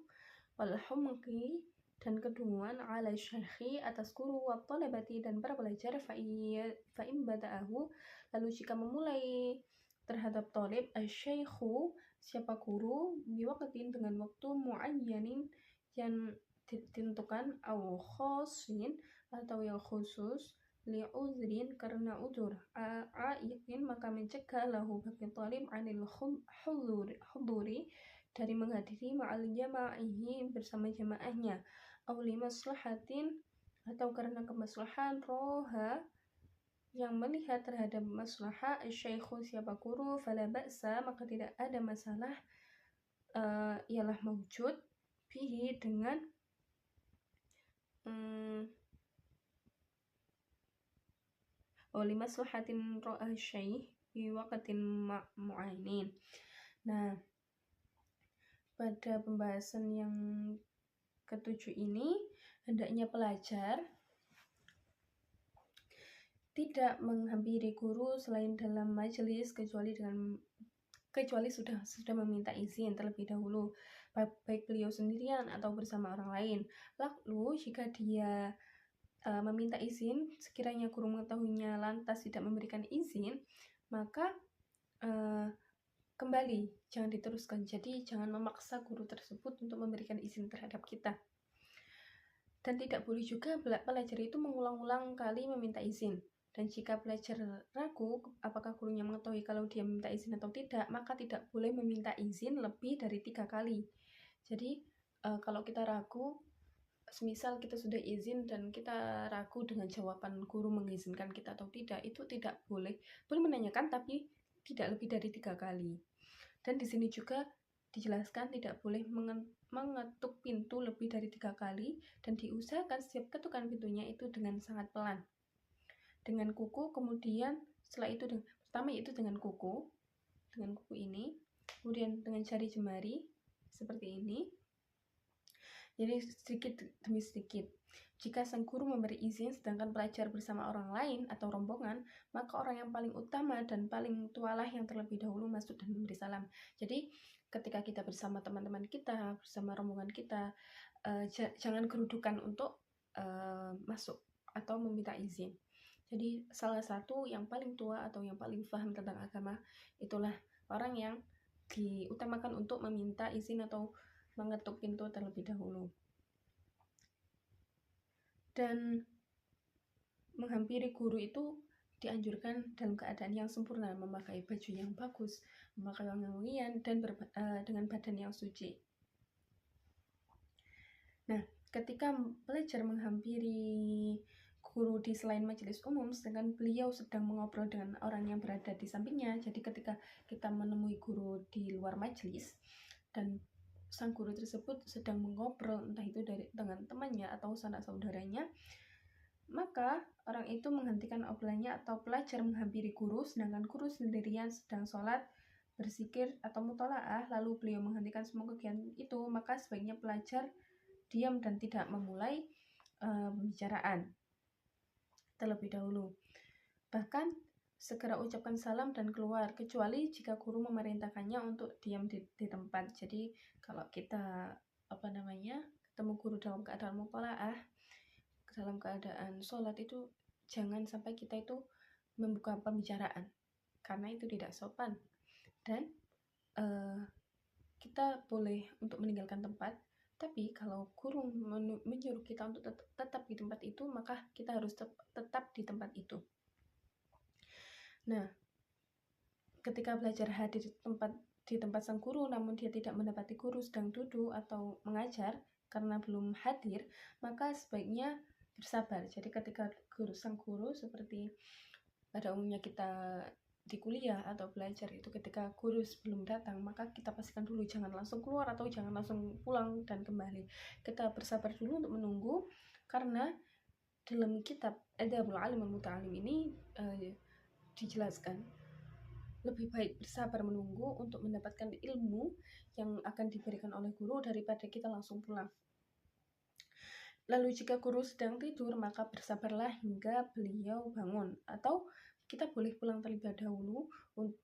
Speaker 1: wal humqi dan kedunguan ala syekhi atas guru wa talabati dan para pelajar fa in bada'ahu lalu jika memulai terhadap talib asy-syaikhu siapa guru biwaqtin dengan waktu muayyanin yang ditentukan au khosin atau yang khusus li'udhrin karena udzur aiqin maka mencegah lahu bagi talib anil huduri dari menghadiri ma'al jama'ihi bersama jamaahnya au limaslahatin atau karena kemaslahan roha yang melihat terhadap maslahah asy-syaikhu siapa guru fala ba'sa maka tidak ada masalah ialah mawjud bihi dengan limaslahatin ro'a syaikh fi waqtin mu'ainin. Nah, pada pembahasan yang ketujuh ini hendaknya pelajar tidak menghampiri guru selain dalam majelis kecuali sudah meminta izin terlebih dahulu baik beliau sendirian atau bersama orang lain. Lalu jika dia meminta izin sekiranya guru mengetahuinya lantas tidak memberikan izin maka kembali jangan diteruskan. Jadi jangan memaksa guru tersebut untuk memberikan izin terhadap kita. Dan tidak boleh juga pelajar itu mengulang-ulang kali meminta izin Dan jika pelajar ragu apakah gurunya mengetahui kalau dia meminta izin atau tidak, maka tidak boleh meminta izin lebih dari 3 kali. Jadi kalau kita ragu, semisal kita sudah izin dan kita ragu dengan jawaban guru mengizinkan kita atau tidak, itu tidak boleh. Boleh menanyakan tapi tidak lebih dari 3 kali. Dan di sini juga dijelaskan tidak boleh mengetuk pintu lebih dari 3 kali, dan diusahakan setiap ketukan pintunya itu dengan sangat pelan. Dengan kuku, kemudian setelah itu pertama yaitu dengan kuku ini, kemudian dengan jari jemari seperti ini. Jadi sedikit demi sedikit. Jika sang guru memberi izin sedangkan pelajar bersama orang lain atau rombongan, maka orang yang paling utama dan paling tualah yang terlebih dahulu masuk dan memberi salam. Jadi ketika kita bersama teman-teman kita, bersama rombongan kita, jangan kerudukan untuk masuk atau meminta izin. Jadi salah satu yang paling tua atau yang paling paham tentang agama itulah orang yang diutamakan untuk meminta izin atau mengetuk pintu terlebih dahulu. Dan menghampiri guru itu dianjurkan dalam keadaan yang sempurna, memakai baju yang bagus, memakai wangi-wangian, dan dengan badan yang suci. Nah, ketika pelajar menghampiri guru di selain majelis umum, sedangkan beliau sedang mengobrol dengan orang yang berada di sampingnya, jadi ketika kita menemui guru di luar majelis, dan sang guru tersebut sedang mengobrol entah itu dengan temannya atau sanak saudaranya, maka orang itu menghentikan obrolannya atau pelajar menghampiri guru sedangkan guru sendirian sedang sholat, berzikir atau mutolaah, lalu beliau menghentikan semua kegiatan itu, maka sebaiknya pelajar diam dan tidak memulai pembicaraan terlebih dahulu. Bahkan segera ucapkan salam dan keluar, kecuali jika guru memerintahkannya untuk diam di tempat. Jadi kalau kita ketemu guru dalam keadaan mutolaah, dalam keadaan sholat, itu jangan sampai kita itu membuka pembicaraan, karena itu tidak sopan. Dan kita boleh untuk meninggalkan tempat, tapi kalau guru menyuruh kita untuk tetap di tempat itu, maka kita harus tetap di tempat itu. Nah, ketika belajar hadir di tempat sang guru, namun dia tidak mendapati guru sedang duduk atau mengajar karena belum hadir, maka sebaiknya bersabar. Jadi ketika sang guru seperti pada umumnya kita di kuliah atau belajar itu, ketika guru sebelum datang, maka kita pastikan dulu jangan langsung keluar atau jangan langsung pulang dan kembali. Kita bersabar dulu untuk menunggu, karena dalam kitab Adabul Alim wal Muta'alim ini dijelaskan lebih baik bersabar menunggu untuk mendapatkan ilmu yang akan diberikan oleh guru daripada kita langsung pulang. Lalu jika guru sedang tidur, maka bersabarlah hingga beliau bangun, atau kita boleh pulang terlebih dahulu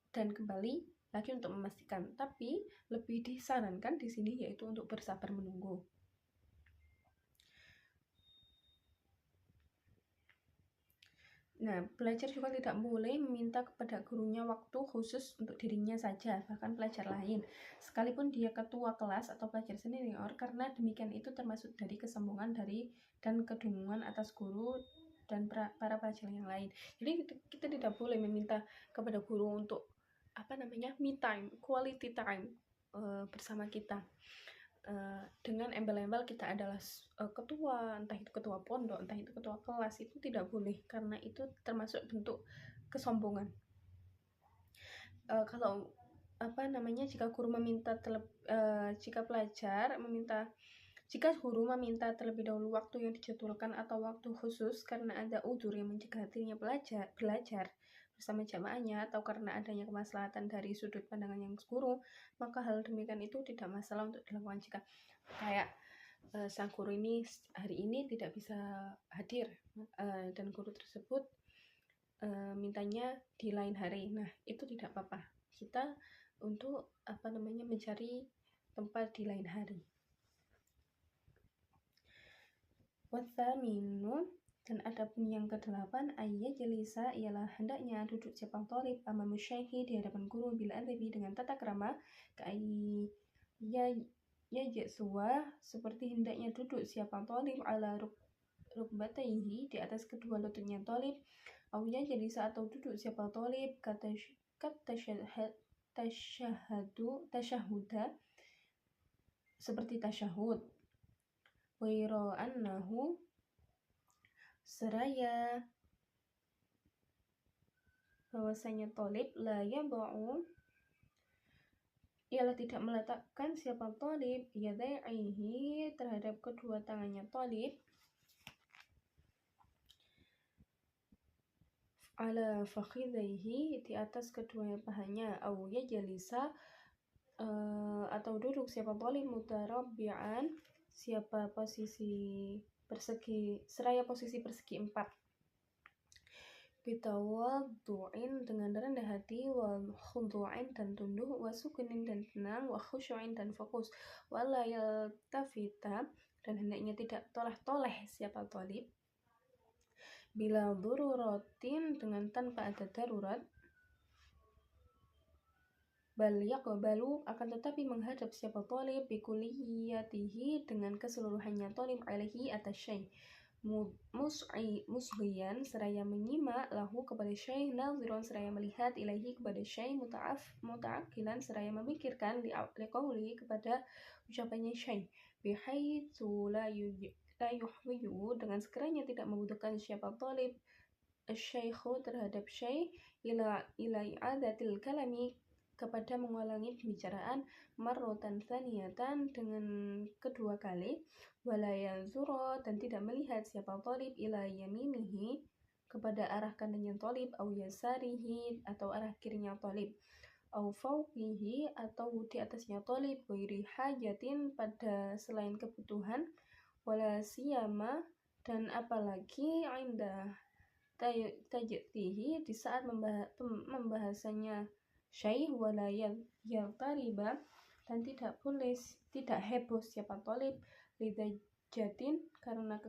Speaker 1: dan kembali lagi untuk memastikan. Tapi lebih disarankan di sini yaitu untuk bersabar menunggu. Nah, pelajar juga tidak boleh meminta kepada gurunya waktu khusus untuk dirinya saja, bahkan pelajar lain, sekalipun dia ketua kelas atau pelajar senior, karena demikian itu termasuk dari kesombongan dan kedunguan atas guru dan para pelajar yang lain. Jadi kita tidak boleh meminta kepada guru untuk me time, quality time bersama kita. Dengan embel-embel kita adalah ketua, entah itu ketua pondok, entah itu ketua kelas, itu tidak boleh, karena itu termasuk bentuk kesombongan. Kalau jika guru jika guru meminta terlebih dahulu waktu yang dijadwalkan atau waktu khusus karena ada udzur yang mencegah dirinya belajar bersama jamaahnya, atau karena adanya kemaslahatan dari sudut pandangan yang guru, maka hal demikian itu tidak masalah untuk dilakukan. Jika kayak sang guru ini hari ini tidak bisa hadir dan guru tersebut mintanya di lain hari, nah itu tidak apa-apa, kita untuk mencari tempat di lain hari. Wathaminu, dan adapun yang ke-8, jelisa, ialah hendaknya duduk siapang thalib amamu syaikhi, di hadapan guru, bila adabi, dengan tata krama, yajsuwa, seperti hendaknya duduk siapang thalib ala rukbatayhi di atas kedua lututnya thalib, au yajlisa atau duduk siapa thalib, kata tasyahuda seperti tasyahud, waira annahu seraya bahwasanya thalib la yadau ialah tidak meletakkan siapa thalib yadaihi terhadap kedua tangannya thalib ala fakhidaihi di atas kedua pahanya, au yajlisa atau duduk siapa thalib mutarabbi'an siapa posisi persegi seraya posisi persegi empat, bitawaddu'in dengan rendah hati, wa khudu'in dan tunduk, wa sukunin dan tenang, wa khusyu'in dan fokus, wa la yaltafita dan hendaknya tidak toleh-toleh siapa thalib, bila daruratin dengan tanpa ada darurat, bal yaqbalu akan tetapi menghadap siapa thalib bikuliyatihi dengan keseluruhannya thalib alaihi atas syai' musghiyan seraya menyimak lahu kepada syai' nadhiran seraya melihat ilaihi kepada syai' muta'akkilan seraya memikirkan liqauli kepada ucapannya syai' bihaitsu la yuhwiju dengan sekiranya tidak membutuhkan siapa thalib asy-syaikhu terhadap syai' ila i'adatil kalami kepada mengulangi pembicaraan marratan tsaniyatan dengan kedua kali, wala yanzura dan tidak melihat siapa thalib ila yaminihi kepada arah kanannya thalib, au yasarihi atau arah kirinya thalib, au fauqihi atau di atasnya thalib, ghairi hajatin pada selain kebutuhan, wala siyama dan apalagi inda tajtihi di saat membahasanya syai' wala yaltariba dan tidak boleh tidak heboh siapa thalib lidajjatin karena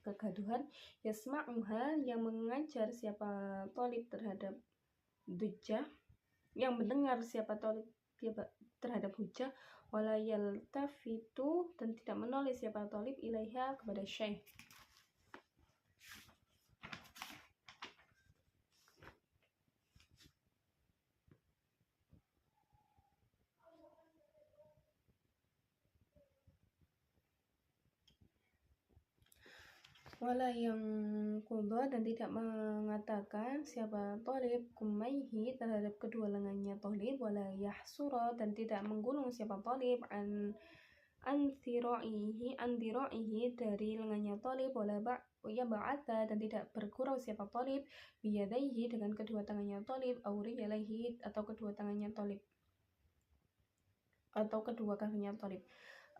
Speaker 1: kegaduhan, yasma'uha yang mengajar siapa thalib terhadap dujjah, yang mendengar siapa thalib terhadap hujjah, wala yaltafitu dan tidak menoleh siapa thalib ilaiha kepada syai'. Wala yang qudha dan tidak mengatakan siapa thalib kumaihi terhadap kedua lengannya thalib, wala yahsura dan tidak menggulung siapa thalib an dhira'ihi dari lengannya thalib, wala ba'atha dan tidak bergurau siapa thalib biyadaihi dengan kedua tangannya thalib, au rijlaihi atau kedua tangannya thalib atau kedua kakinya thalib,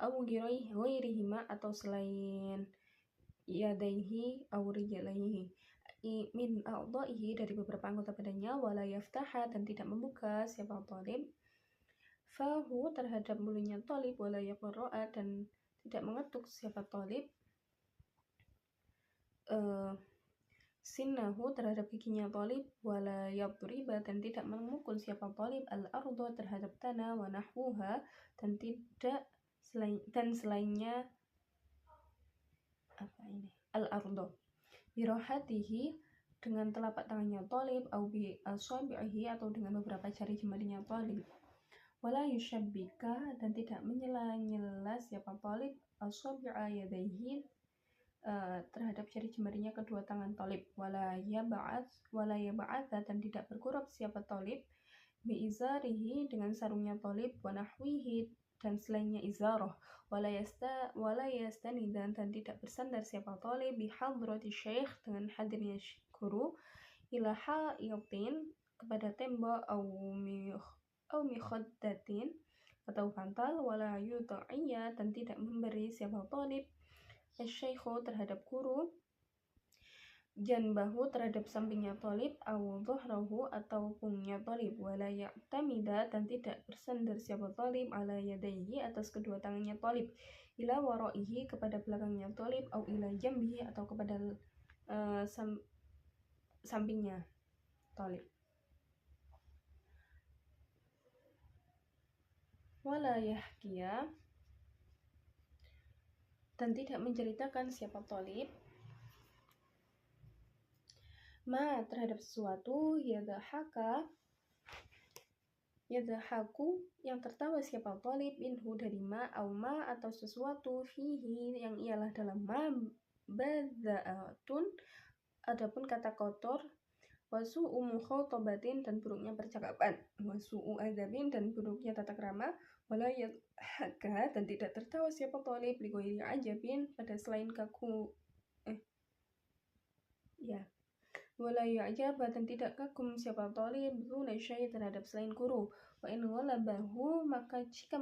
Speaker 1: au ghairihima atau selain yadaihi aw rijlaihi min a'dha'ihi dari beberapa anggota badannya, wala yaftaha dan tidak membuka siapa thalib fahu terhadap mulutnya thalib, wala yaqra'a dan tidak mengetuk siapa thalib sinnahu terhadap giginya thalib, wala yadriba dan tidak memukul siapa thalib al-ardha terhadap tanah, wa nahwuha dan tidak selainnya al-ardo birohatihi dengan telapak tangannya thalib, au bi asabihi atau dengan beberapa jari jemarinya thalib, wala yushabbika dan tidak menyela-nyela siapa thalib asabi'a yadaihi terhadap jari jemarinya kedua tangan thalib, wala yab'ats dan tidak berkurap siapa thalib bi izarihi dengan sarungnya thalib, wa nahwihi dan selainnya izarah, wala yastanidan dan tidak bersandar siapa thalib bi hadrati syekh dengan hadirnya guru, ila ha'iyatin kepada tembok, au mikhaddatin atau bantal, wala yudha'iyya dan tidak memberi siapa thalib asy-syaikhu terhadap guru janbahu terhadap sampingnya thalib, au dhahrahu atau punggungnya thalib, wala ya'tamida dan tidak bersandar siapa thalib ala yadaihi atas kedua tangannya thalib, ila waraihi kepada belakangnya thalib, au ila jambihi atau kepada sampingnya thalib, wala yahkiya dan tidak menceritakan siapa thalib. Ma terhadap sesuatu, yadhahaku yang tertawa siapa thalib, minhu dari ma, au ma atau sesuatu, fihi yang ialah dalam ma, badza'atun adapun kata kotor, wasu'u mukhatabatin dan buruknya percakapan, wasu'u adabin dan buruknya tata krama, wala yadhaka dan tidak tertawa siapa thalib, lighairi ajabin pada selain wala ya'jaba dan tidak kagum siapa thalib duna syai terhadap selain guru, wa in ghalabahu maka jika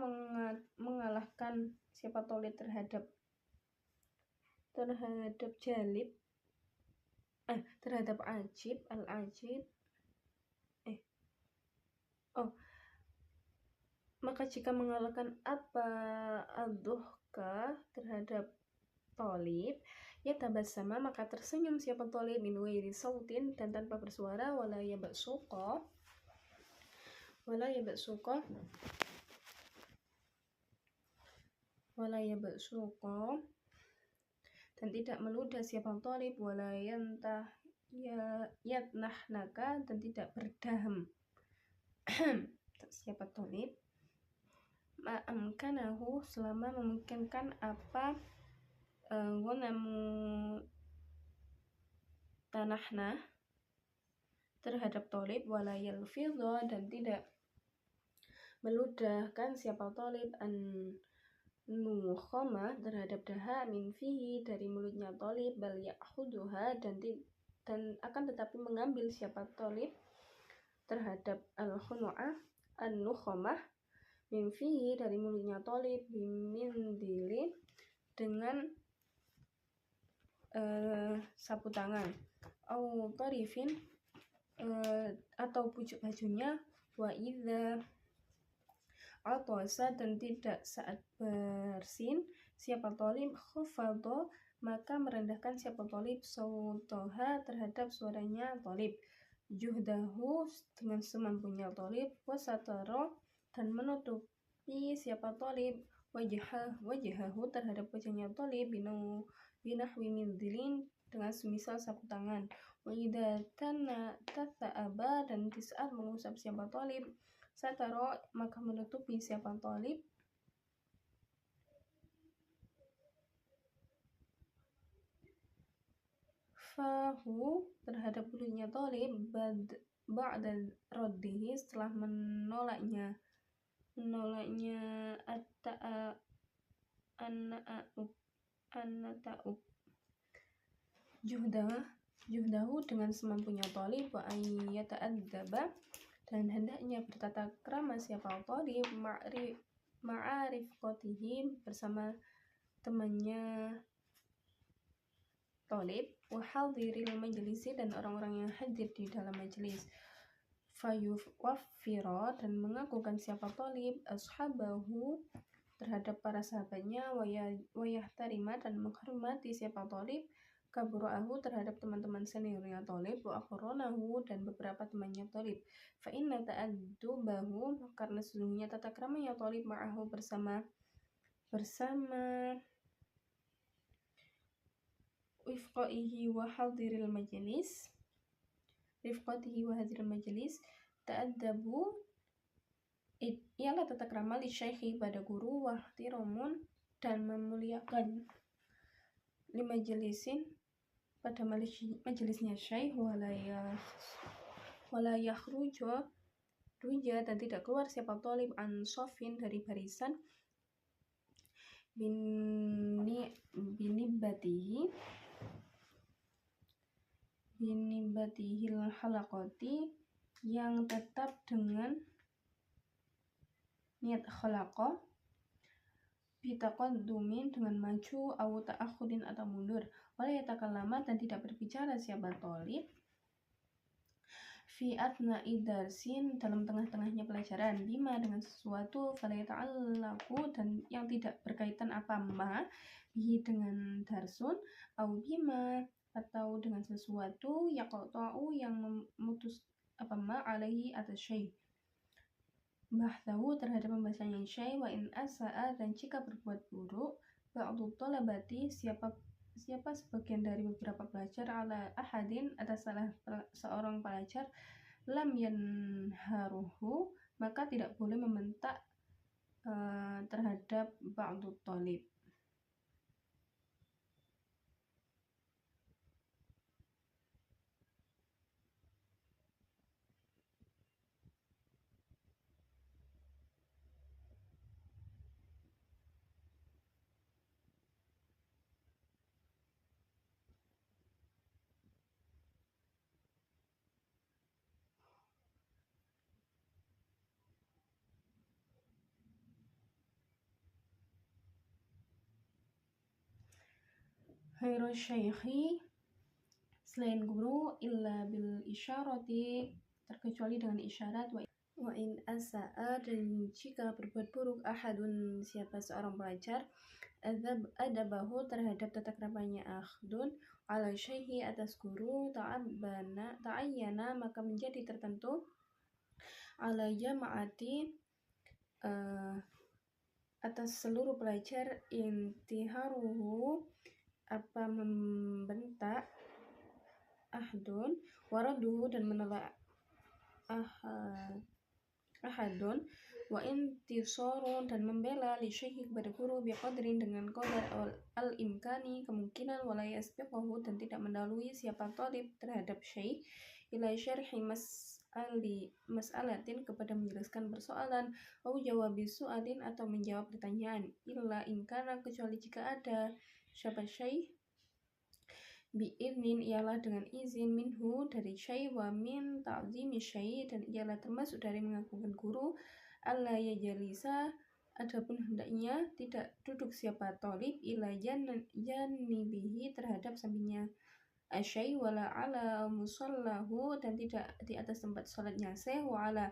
Speaker 1: mengalahkan siapa thalib terhadap jalib terhadap ajib al-ajib maka jika mengalahkan apa adhuhka terhadap thalib, ya tabassama maka tersenyum siapa thalib min ghairi sautin dan tanpa bersuara, wala yabsuqa dan tidak meludah siapa thalib, wala yatnahnaka dan tidak berdaham siapa thalib, ma'amkanahu selama memungkinkan apa gunamu tanahna terhadap thalib, wala yalfidha dan tidak meludahkan siapa thalib an-nukhama terhadap daha min fihi dari mulutnya thalib, bal ya'khuduha dan akan tetapi mengambil siapa thalib terhadap al-khunu'ah an-nukhamah min fihi dari mulutnya thalib, bimindilin dengan sapu tangan, au tarifin atau pucuk bajunya, wa idza atasa dan tidak saat bersin siapa thalib, khafadha maka merendahkan siapa thalib sautaha terhadap suaranya thalib, juhdahu dengan semampunya thalib, wasatara dan menutupi siapa thalib wajahahu terhadap wajahnya thalib, binahwi mindilin dengan semisal sapu tangan, wa idza tatha'aba dan di saat mengusap siapa thalib, satara maka menutupi siapa thalib fahu terhadap mulutnya thalib, ba'da raddihi setelah menolaknya an-nata'ub juhdahu dengan semampunya thalib, wa ayyata'adzaba dan hendaknya bertata krama siapa thalib ma'arifqatihim bersama temannya thalib, wa hadiril majlisi dan orang-orang yang hadir di dalam majelis, fayuwaffira dan mengagungkan siapa thalib ashabahu terhadap para sahabatnya, wa yahtarima dan menghormati siapa thalib kabura'ahu terhadap teman-teman seniornya thalib, wa aqranahu dan beberapa temannya thalib, fa inna ta'addubahu karena sesungguhnya tata kramanya thalib ma'ahu bersama rifqatihi wa hadiril majlis ta'addabu ialah tata krama li syekhi pada guru, wa ihtiramun dan memuliakan li majlisin pada majelisnya syekh, wala yakhruja dan tidak keluar siapa thalib an sofin dari barisan, binibatihil halaqati yang tetap dengan niat khalaqah, bitaqaddumin dengan maju, au ta'akhudin atau mundur, wala yatakallama dan tidak berbicara siapa thalib fi atna'i darsin dalam tengah-tengahnya pelajaran, bima dengan sesuatu, fala yata'allaqu dan yang tidak berkaitan apa ma bihi dengan darsun, au bima atau dengan sesuatu, yaqta'u yang memutus apa ma alaihi atas syai bahtahu terhadap pembahasannya syai, wa in asa'a dan jika berbuat buruk ba'du thalabati, siapa sebagian dari beberapa pelajar, ala ahadin, atas salah seorang pelajar, lam yanharuhu, maka tidak boleh membentak terhadap ba'du thalib. Khairu syaikhi, selain guru, illa bil isyarati, terkecuali dengan isyarat, wa in asa'a, dan jika berbuat buruk, ahadun, siapa seorang pelajar, adabahu, terhadap tata keramanya, akhdun, ala syaihi, atas guru, ta'ayyana, maka menjadi tertentu, ala jama'ati, atas seluruh pelajar, intiharuhu, apa membentak, ahdun, waraduhu, dan menolak ahadun, wa intisorun, dan membela li syekhi, kepada guru, biqadrin, dengan qadar al-imkani, kemungkinan, wala yasbiqahu, dan tidak mendahului siapa talib terhadap syekh, ila syarhi mas'alatin, kepada menjelaskan persoalan, au jawabi su'alin, atau menjawab pertanyaan, illa inkana, kecuali jika ada siapa syekh, bi'idnin, ialah dengan izin, minhu, dari syekh, wa min ta'zimi syekh, dan ialah termasuk dari mengagungkan guru, alla yajalisa, adapun hendaknya tidak duduk siapa talib, ila janibihi, terhadap sampingnya syekh, wala ala musallahu, dan tidak di atas tempat salatnya syekh, wa ala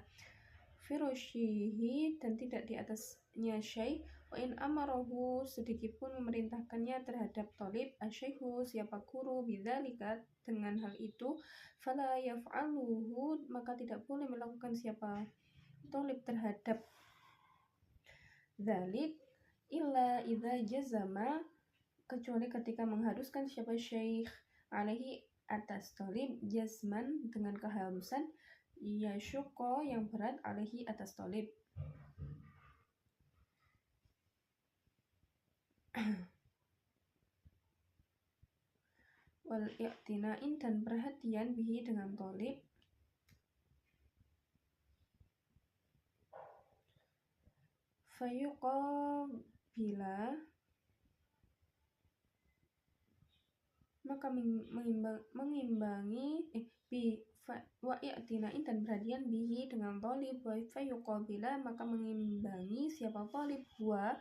Speaker 1: firashihi, dan tidak di atasnya syekh, wa in amarahu, sedikitpun memerintahkannya terhadap talib, asyekhu, siapa guru, bidzalika, dengan hal itu, fala yaf'aluhu, maka tidak boleh melakukan siapa talib terhadap dzalik, illa idza jazama, kecuali ketika mengharuskan siapa syekh, alaihi, atas talib, jazman, dengan keharusan, yasyuqqa, yang berat, alaihi, atas talib. Wal i'tina'in, dan perhatian, bihi, dengan talib, fayuqabila, maka mengimbangi wa i'tina'in, dan perhatian, bihi, dengan talib, wa fayuqabila, maka mengimbangi siapa talib, wa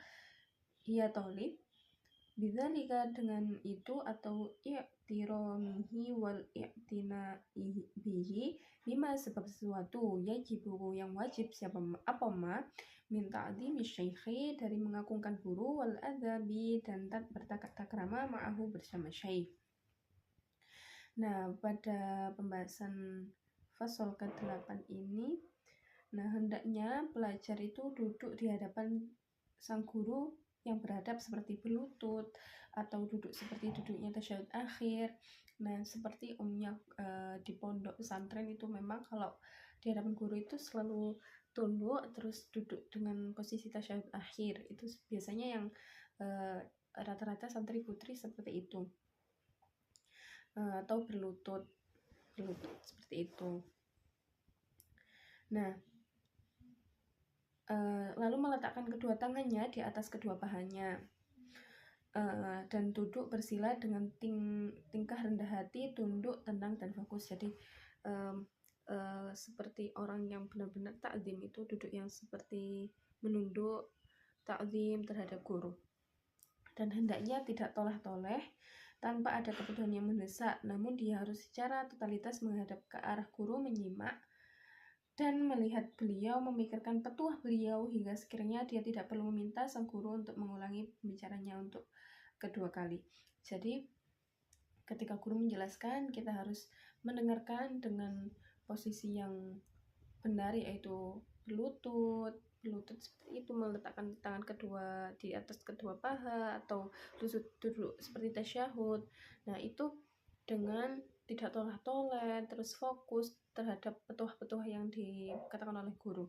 Speaker 1: ia talib, bidzalika, dengan itu, atau i'tiramihi wal i'tina'i bihi, bima, sebab sesuatu, yajibu, yang wajib, siapa apa ma, min ta'zimi syekhi, dari mengagungkan guru, wal adzabi, dan bertakrak-takrama, ma'ahu, bersama syekh. Nah, pada pembahasan fasal ke-8 ini, nah, hendaknya pelajar itu duduk di hadapan sang guru yang beradab seperti berlutut, atau duduk seperti duduknya tasyahud akhir. Nah, seperti umumnya di pondok pesantren itu memang kalau di hadapan guru itu selalu tunduk, terus duduk dengan posisi tasyahud akhir. Itu biasanya yang rata-rata santri putri seperti itu, atau berlutut seperti itu. Nah, lalu meletakkan kedua tangannya di atas kedua pahanya, dan duduk bersila dengan tingkah rendah hati, tunduk, tenang, dan fokus. Jadi seperti orang yang benar-benar ta'zim, itu duduk yang seperti menunduk, ta'zim terhadap guru. Dan hendaknya tidak tolah-toleh tanpa ada kebutuhan yang mendesak, namun dia harus secara totalitas menghadap ke arah guru, menyimak dan melihat beliau, memikirkan petuah beliau, hingga sekiranya dia tidak perlu meminta sang guru untuk mengulangi pembicaranya untuk kedua kali. Jadi ketika guru menjelaskan, kita harus mendengarkan dengan posisi yang benar, yaitu berlutut, berlutut seperti itu, meletakkan tangan kedua di atas kedua paha atau duduk seperti tasyahud. Nah, itu dengan tidak toleh-toleh, terus fokus terhadap petuah-petuah yang dikatakan oleh guru.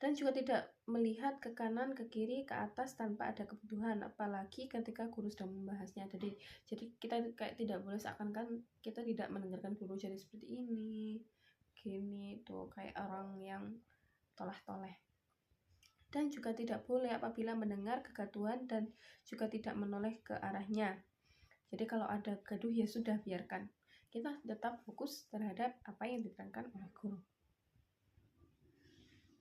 Speaker 1: Dan juga tidak melihat ke kanan, ke kiri, ke atas tanpa ada kebutuhan, apalagi ketika guru sedang membahasnya. Jadi kita kayak tidak boleh seakan-akan kita tidak mendengarkan guru, jadi seperti ini, gini tuh kayak orang yang toleh-toleh. Dan juga tidak boleh apabila mendengar kegaduhan dan juga tidak menoleh ke arahnya. Jadi kalau ada gaduh ya sudah, biarkan. Kita tetap fokus terhadap apa yang diterangkan oleh guru.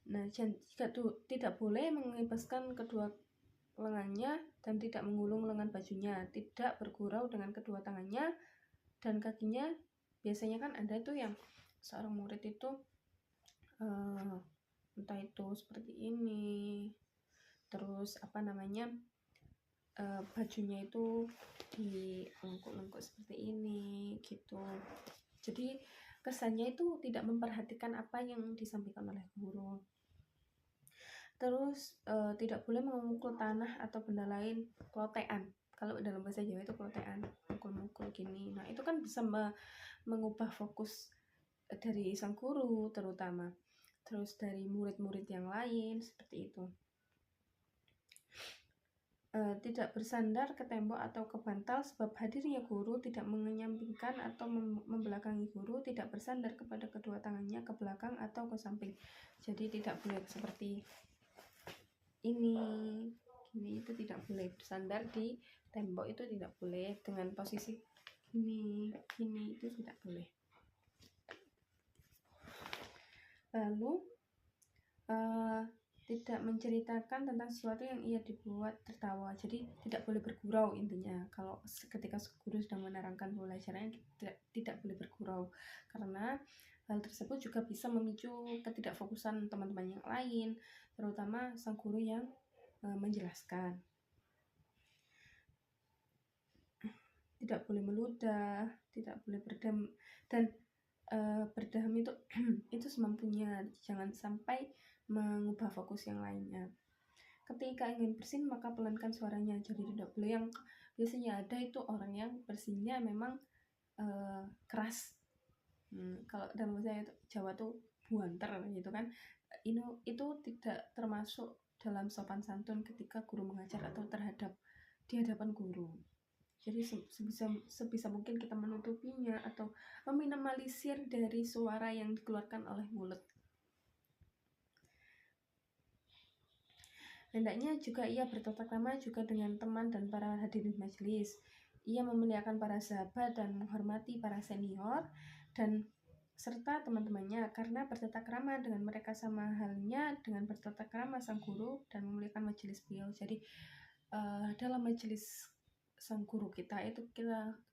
Speaker 1: Nah, jika tidak boleh mengibaskan kedua lengannya dan tidak mengulung lengan bajunya, tidak bergurau dengan kedua tangannya dan kakinya. Biasanya kan ada tuh yang seorang murid itu entah itu seperti ini, terus bajunya itu dilengkuk-lengkuk seperti ini gitu. Jadi kesannya itu tidak memperhatikan apa yang disampaikan oleh guru. Terus tidak boleh memukul tanah atau benda lain, klotean. Kalau dalam bahasa Jawa itu klotean, mukul-mukul gini. Nah, itu kan bisa mengubah fokus dari sang guru terutama. Terus dari murid-murid yang lain seperti itu. Tidak bersandar ke tembok atau ke bantal, sebab hadirnya guru tidak menyampingkan atau membelakangi guru, tidak bersandar kepada kedua tangannya ke belakang atau ke samping. Jadi tidak boleh seperti ini itu tidak boleh, bersandar di tembok itu tidak boleh, dengan posisi ini itu tidak boleh. Lalu tidak menceritakan tentang sesuatu yang ia dibuat tertawa. Jadi tidak boleh bergurau intinya. Kalau ketika guru sedang menerangkan pelajaran, tidak boleh bergurau, karena hal tersebut juga bisa memicu ketidakfokusan teman-teman yang lain, terutama sang guru yang menjelaskan. Tidak boleh meludah, tidak boleh berdam, dan berdaham itu itu semampunya, jangan sampai mengubah fokus yang lainnya. Ketika ingin bersin maka pelankan suaranya, jadi tidak boleh yang biasanya ada itu orang yang bersinnya memang keras. Kalau dalam bahasa Jawa tuh buanter gitu kan. Itu tidak termasuk dalam sopan santun ketika guru mengajar atau di hadapan guru. Jadi sebisa mungkin kita menutupinya atau meminimalisir dari suara yang dikeluarkan oleh mulut. Hendaknya juga ia bertata krama juga dengan teman dan para hadirin majelis. Ia memuliakan para sahabat dan menghormati para senior dan serta teman-temannya, karena bertata krama dengan mereka sama halnya dengan bertata krama sang guru dan memuliakan majelis beliau. Jadi dalam majelis sang guru kita itu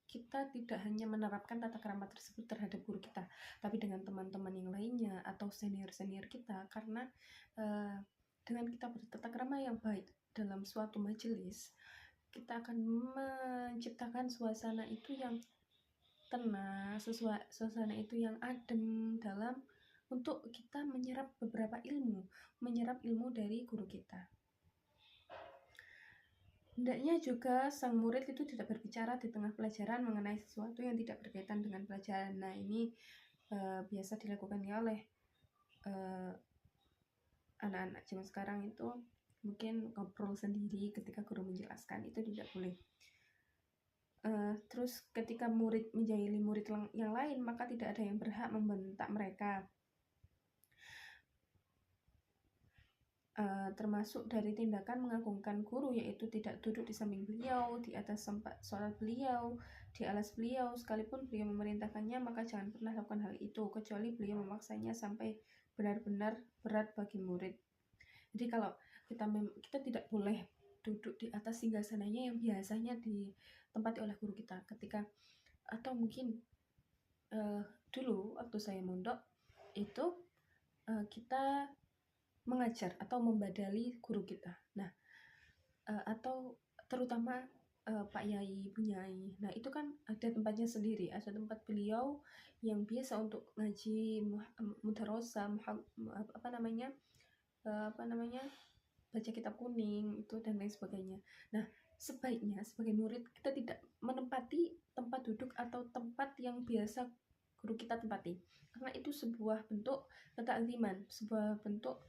Speaker 1: kita tidak hanya menerapkan tata krama tersebut terhadap guru kita, tapi dengan teman-teman yang lainnya atau senior-senior kita, karena dengan kita bertata krama yang baik dalam suatu majelis, kita akan menciptakan suasana itu yang tenang, suasana itu yang adem dalam untuk kita menyerap ilmu dari guru kita. Hendaknya juga sang murid itu tidak berbicara di tengah pelajaran mengenai sesuatu yang tidak berkaitan dengan pelajaran. Nah, ini biasa dilakukan oleh anak-anak zaman sekarang, itu mungkin ngobrol sendiri ketika guru menjelaskan, itu tidak boleh. Terus ketika murid menjahili murid yang lain, maka tidak ada yang berhak membentak mereka. Termasuk dari tindakan mengagungkan guru, yaitu tidak duduk di samping beliau, di atas tempat sholat beliau, di alas beliau, sekalipun beliau memerintahkannya, maka jangan pernah lakukan hal itu, kecuali beliau memaksanya sampai benar-benar berat bagi murid. Jadi kalau kita tidak boleh duduk di atas singgasananya yang biasanya ditempati oleh guru kita ketika, atau mungkin dulu waktu saya mondok itu kita mengajar atau membadali guru kita. Nah, atau terutama Pak Yai, Bu Nyai. Nah, itu kan ada tempatnya sendiri, ada tempat beliau yang biasa untuk ngaji, mudarosah, baca kitab kuning itu dan lain sebagainya. Nah, sebaiknya sebagai murid kita tidak menempati tempat duduk atau tempat yang biasa guru kita tempati, karena itu sebuah bentuk ketakziman, sebuah bentuk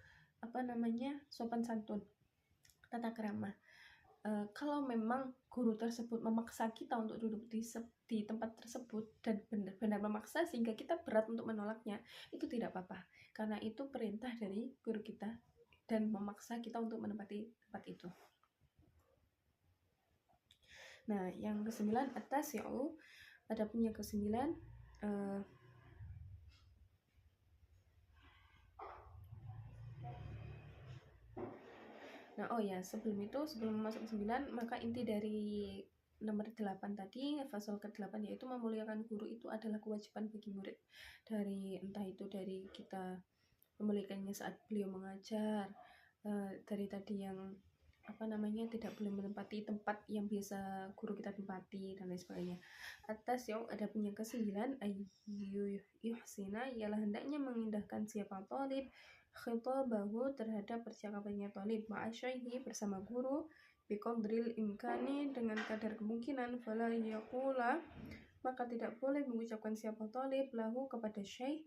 Speaker 1: sopan santun, tata krama. Kalau memang guru tersebut memaksa kita untuk duduk di tempat tersebut dan benar-benar memaksa sehingga kita berat untuk menolaknya, itu tidak apa-apa, karena itu perintah dari guru kita dan memaksa kita untuk menempati tempat itu. Nah, yang ke-9 at-tasi'u, adapun yang ke-9 sebelum masuk ke 9, maka inti dari nomor 8 tadi, fasal ke-8, yaitu memuliakan guru itu adalah kewajiban bagi murid, entah itu dari kita memuliakannya saat beliau mengajar, dari tadi yang tidak boleh menempati tempat yang biasa guru kita tempati dan lain sebagainya. Atas ada punya ke-9, yuhsina, ialah hendaknya mengindahkan siapa talib khitabahu, terhadap percakapannya talib ma'asyaihi, bersama guru, biqadril imkani, dengan kadar kemungkinan, fala yaqula, maka tidak boleh mengucapkan siapa talib lahu, kepada syekh,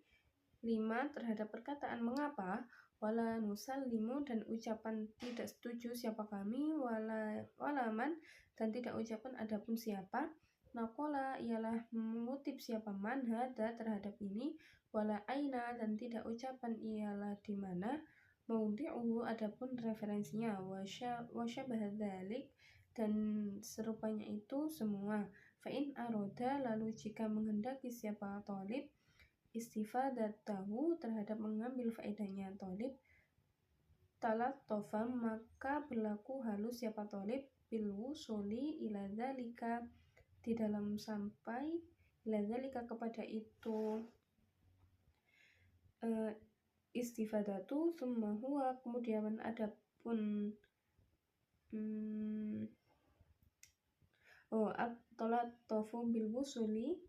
Speaker 1: lima, terhadap perkataan mengapa, wala nusallimu, dan ucapan tidak setuju siapa kami, walaman, dan tidak ucapan adapun siapa, nakola, ialah mengutip siapa man, hada, terhadap ini, wala aina, dan tidak ucapan ialah di mana, maudi'uhu, adapun referensinya, wasyabah dzalik, dan serupanya itu semua. Fa'in aroda, lalu jika menghendaki siapa talib istifadatahu, terhadap mengambil faedahnya talib, talattofam, maka berlaku halus siapa talib, bil wusuli ila dzalika, di dalam sampai ila dzalika, kepada itu istifadatu, thumma huwa, kemudian adapun at-talattofu bil wusuli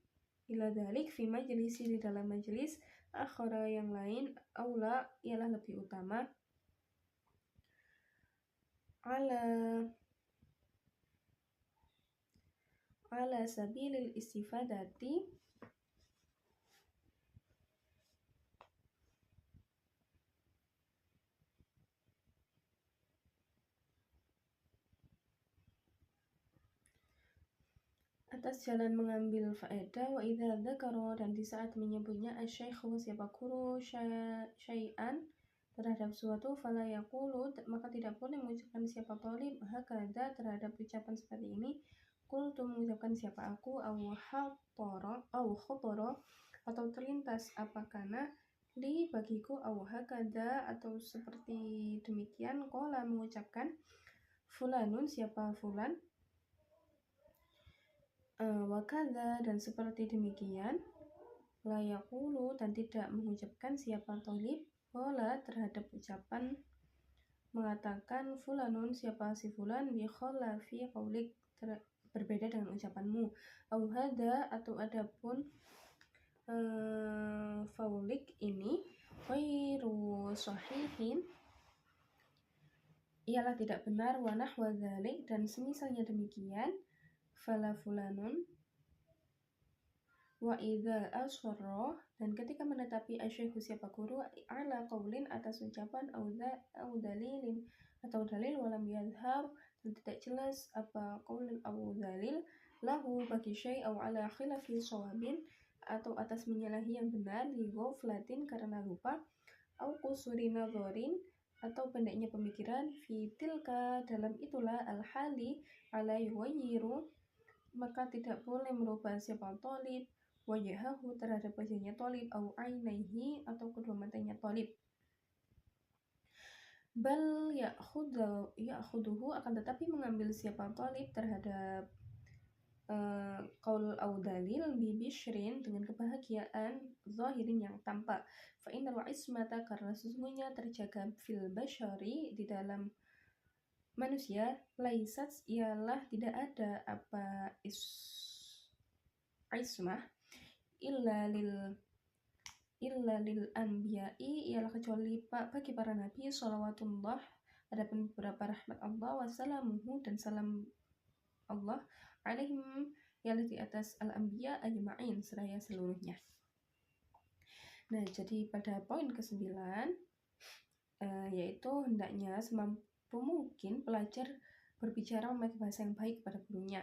Speaker 1: ila dzalik fi majlisi, di dalam majelis, akhara, yang lain, aula, ialah lebih utama, ala sabilil istifadati, atas jalan mengambil faedah, wa idza dzakara, dan di saat menyebutnya asy-syaikhu, siapa guru, syai'an, terhadap suatu, fala yaqulu, maka tidak boleh mengucapkan siapa talib hakadha, terhadap ucapan seperti ini, qultu, mengucapkan siapa aku, au khatara, atau terlintas, apakana li, bagiku, au hakadha, atau seperti demikian, qala, mengucapkan fulanun, siapa fulan, wakadha, dan seperti demikian, la yaqulu, dan tidak mengucapkan siapa talib, qala, terhadap ucapan mengatakan fulanun, siapa si fulan, bi khalafi qaulik, berbeda dengan ucapanmu, au hada, atau adapun faulik ini, ghairu sahihin, ialah tidak benar, wa nahwa dzalik, dan semisalnya demikian, fala fulanun, wa idza asharra, dan ketika menetapi asyaikhu, siapa guru, ala qaulin, atas ucapan, au dalilin, atau dalil, walam yadhhar, dan tidak jelas apa qaulin au dalil, lahu, bagi syai', au ala khilafi shawabin, atau atas menyalahi yang benar, li ghaflatin, karena lupa, au qusuri nadharin, atau pendeknya pemikiran, fi tilka, dalam itulah, al-hali, ala yuwayyiru, maka tidak boleh merubah siapa talib wajhahu, terhadap wajahnya talib, au ainaihi, atau kedua matanya talib, bal ya'khuduhu, akan tetapi mengambil siapa talib terhadap qaul au dalil, bi bisyrin, dengan kebahagiaan, zahirin, yang tampak, fa innal ismata, karena sesungguhnya terjaga, fil basyari, di dalam manusia, laisat, ialah tidak ada apa ismah, illa illa lil anbiya'i, ialah kecuali bagi para nabi sholawatullah, adapun beberapa rahmat Allah wassalamuhu dan salam Allah alaihim, ialah di atas al-anbiya ajma'in seraya seluruhnya. Nah, jadi pada poin ke-9 yaitu hendaknya semampu mungkin pelajar berbicara memakai bahasa yang baik kepada gurunya.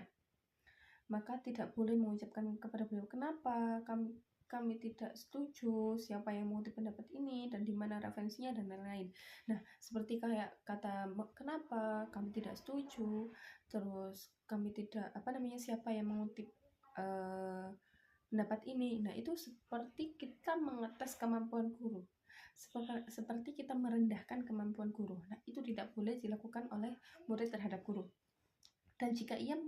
Speaker 1: Maka tidak boleh mengucapkan kepada beliau, kenapa kami tidak setuju, siapa yang mengutip pendapat ini, dan di mana referensinya, dan lain-lain. Nah, seperti kayak kata kenapa kami tidak setuju, terus kami tidak siapa yang mengutip pendapat ini. Nah, itu seperti kita mengetes kemampuan guru, seperti kita merendahkan kemampuan guru. Nah, itu tidak boleh dilakukan oleh murid terhadap guru. Dan jika ia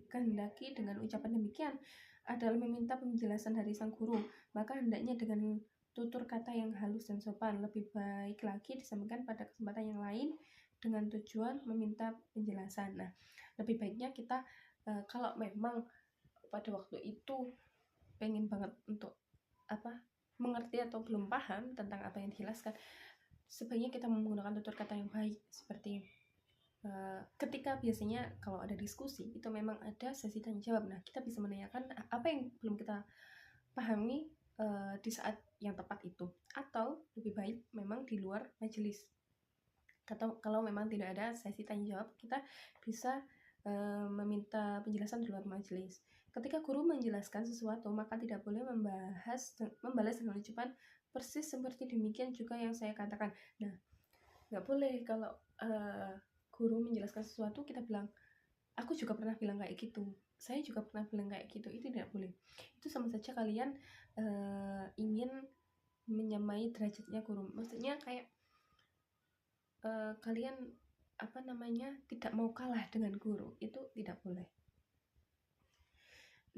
Speaker 1: kehendaki dengan ucapan demikian adalah meminta penjelasan dari sang guru, maka hendaknya dengan tutur kata yang halus dan sopan. Lebih baik lagi disampaikan pada kesempatan yang lain dengan tujuan meminta penjelasan. Nah, lebih baiknya kita kalau memang pada waktu itu pengen banget untuk mengerti atau belum paham tentang apa yang dijelaskan, sebaiknya kita menggunakan tutur kata yang baik. Seperti ketika biasanya kalau ada diskusi itu memang ada sesi tanya jawab. Nah, kita bisa menanyakan apa yang belum kita pahami di saat yang tepat itu, atau lebih baik memang di luar majelis. Kalau memang tidak ada sesi tanya jawab, kita bisa meminta penjelasan di luar majelis. Ketika guru menjelaskan sesuatu, maka tidak boleh membalas dengan ucapan persis seperti demikian juga yang saya katakan. Nah, nggak boleh kalau guru menjelaskan sesuatu kita bilang, aku juga pernah bilang kayak gitu, saya juga pernah bilang kayak gitu. Itu tidak boleh. Itu sama saja kalian ingin menyamai derajatnya guru. Maksudnya kayak kalian tidak mau kalah dengan guru. Itu tidak boleh.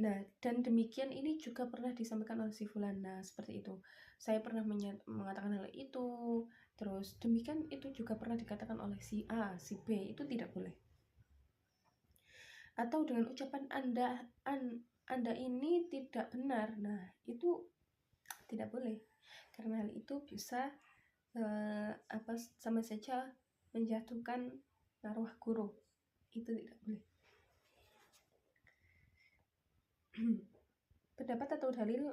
Speaker 1: Nah, dan demikian ini juga pernah disampaikan oleh si fulan. Nah, seperti itu, saya pernah mengatakan hal itu, terus demikian itu juga pernah dikatakan oleh si A, si B. Itu tidak boleh. Atau dengan ucapan anda ini tidak benar. Nah, itu tidak boleh, karena hal itu bisa sama saja menjatuhkan marwah guru. Itu tidak boleh. Pendapat atau dalil,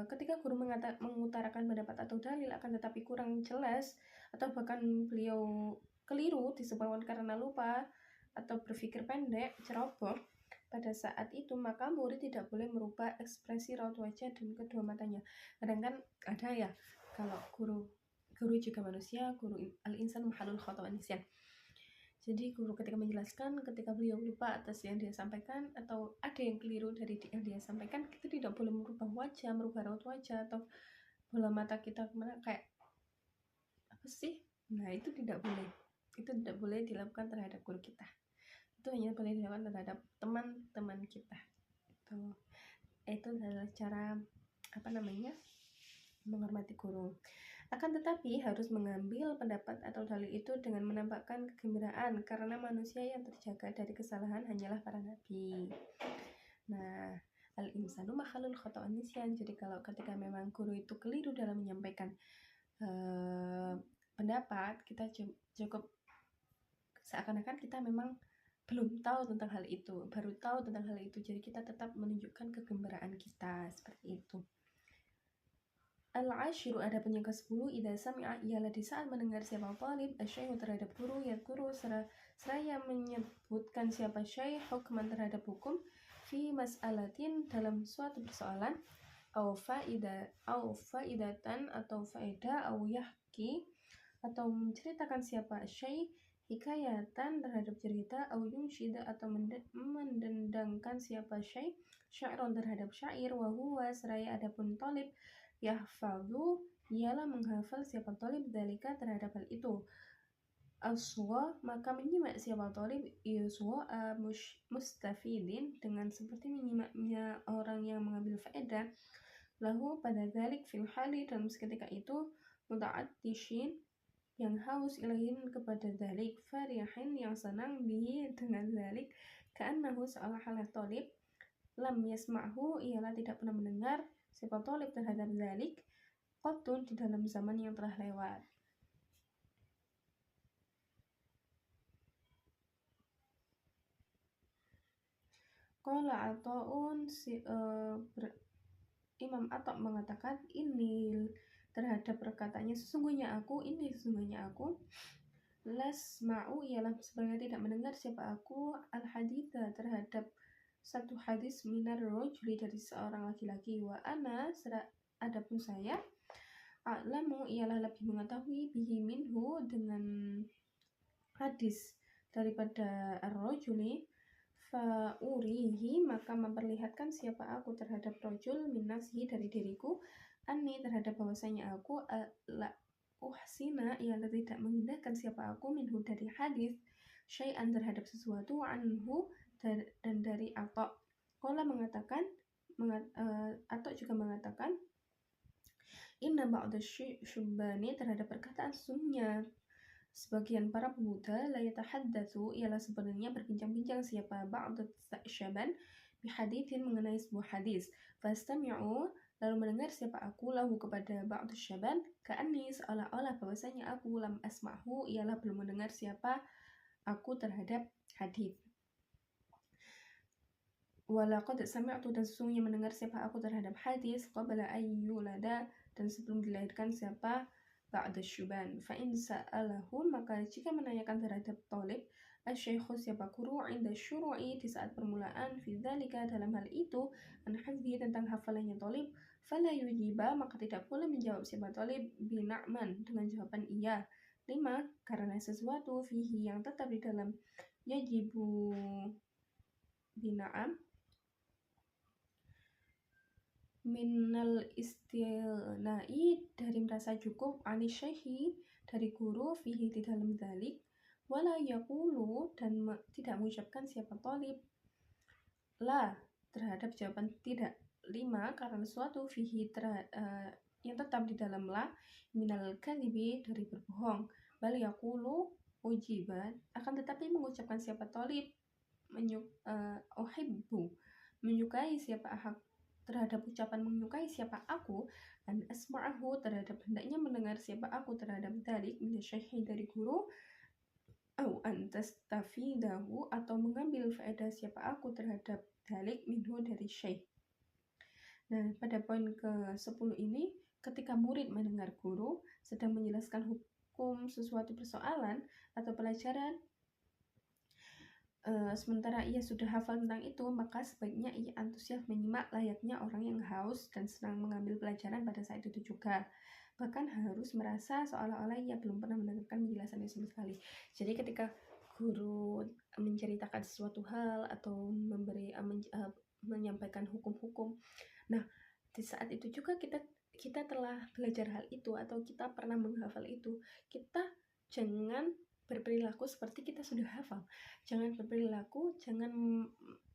Speaker 1: ketika guru mengutarakan pendapat atau dalil akan tetapi kurang jelas atau bahkan beliau keliru disebabkan karena lupa atau berpikir pendek, ceroboh pada saat itu, maka murid tidak boleh merubah ekspresi raut wajah dan kedua matanya. Kadang kan ada ya, kalau guru juga manusia, guru al-insan mahalul khata' wa nisyan. Jadi guru ketika menjelaskan, ketika beliau lupa atas yang dia sampaikan atau ada yang keliru dari yang dia sampaikan, kita tidak boleh merubah wajah, merubah raut wajah atau bola mata kita kemana kayak apa sih. Nah, itu tidak boleh. Itu tidak boleh dilakukan terhadap guru kita. Itu hanya boleh dilakukan terhadap teman-teman kita. Itu adalah cara menghormati guru. Akan tetapi harus mengambil pendapat atau dalil itu dengan menampakkan kegembiraan, karena manusia yang terjaga dari kesalahan hanyalah para nabi. Nah, al-insanu mahalul khata' wa nisyan. Jadi kalau ketika memang guru itu keliru dalam menyampaikan pendapat, kita cukup seakan-akan kita memang belum tahu tentang hal itu, baru tahu tentang hal itu. Jadi kita tetap menunjukkan kegembiraan kita seperti itu. Al-ashiru, adapun yang ke-10, idza sami'a, ialah di saat mendengar siapa talib asyaikh terhadap guru, yadhkuru seraya menyebutkan siapa syaikh hukman terhadap hukum fi mas'alatin dalam suatu persoalan, au faidatan atau faedah, au yahki atau menceritakan siapa syaikh hikayatan terhadap cerita, au yunshida atau mendendangkan siapa syaikh syairon terhadap syair, wa huwa seraya adapun talib yahfadhu, ialah menghafal siapa talib dalika terhadap hal itu, aswa, maka menyimak siapa talib yuswa mustafidin, dengan seperti menyimaknya orang yang mengambil faedah, lahu pada dalik fil hali, dalam seketika itu, muta'attishin, yang haus, ilahin kepada dalik, farihin, yang senang, bihi dengan dalik, ka'annahu seolah halah talib lam yasma'hu, ialah tidak pernah mendengar siapa talib terhadap dalik, qatun di dalam zaman yang telah lewat. Qala Ata'un Imam Atta mengatakan ini terhadap perkataannya sesungguhnya aku lasma'u ialah sebenarnya tidak mendengar siapa aku al-haditha terhadap satu hadis minar rajuli dari seorang laki-laki wa ana adapun saya a'lamu ialah lebih mengetahui bihi minhu dengan hadis daripada ar-rajuli fa'urihi maka memperlihatkan siapa aku terhadap rajul min nafsihi dari diriku anni terhadap bahwasanya aku la uhsina ialah tidak mengindahkan siapa aku minhu dari hadis syai'an terhadap sesuatu anhu dan dari Atta Qala mengatakan Atta juga mengatakan inna ba'da syubbani terhadap perkataan sesungguhnya sebagian para pemuda la yatahaddatsu ialah sebenarnya berbincang-bincang siapa ba'd syaban bihaditsin mengenai sebuah hadis fastami'u lalu mendengar siapa aku lahu kepada ba'd syaban ka'anni seolah-olah bahwasanya aku lam asma'hu ialah belum mendengar siapa aku terhadap hadis walaqad sami'tu dan sesungguhnya mendengar siapa aku terhadap hadis qabla ayyulada dan sebelum dilahirkan siapa ba'da syuban fa'in sa'alahu maka jika menanyakan terhadap talib asy-syaikhu siapa guru inda syuru'i di saat permulaan fi dzalika dalam hal itu an hafzi tentang hafalannya talib fala yujiba maka tidak boleh menjawab siapa talib bina'man dengan jawaban iya lima karena sesuatu fihi yang tetap di dalam yajibu bina'am minal istilna'i dari merasa cukup anisyaihi dari guru fihi di dalam dzalik wala yaqulu dan tidak mengucapkan siapa talib la terhadap jawaban tidak lima karena suatu fihi yang tetap di dalam la minal kadhibi dari berbohong bal yaqulu ujiban akan tetapi mengucapkan siapa talib uhibbu menyukai siapa terhadap ucapan menyukai siapa aku dan asma'ahu terhadap hendaknya mendengar siapa aku terhadap dalik minasyaihi dari guru au antastafidahu atau mengambil faedah siapa aku terhadap dalik minhu dari syekh. Nah, pada poin ke-10 ini ketika murid mendengar guru sedang menjelaskan hukum sesuatu persoalan atau pelajaran sementara ia sudah hafal tentang itu, maka sebaiknya ia antusias menyimak layaknya orang yang haus dan senang mengambil pelajaran pada saat itu juga. Bahkan harus merasa seolah-olah ia belum pernah mendengarkan penjelasannya sama sekali. Jadi ketika guru menceritakan sesuatu hal atau menyampaikan hukum-hukum, nah di saat itu juga kita telah belajar hal itu atau kita pernah menghafal itu, kita jangan berperilaku seperti kita sudah hafal. Jangan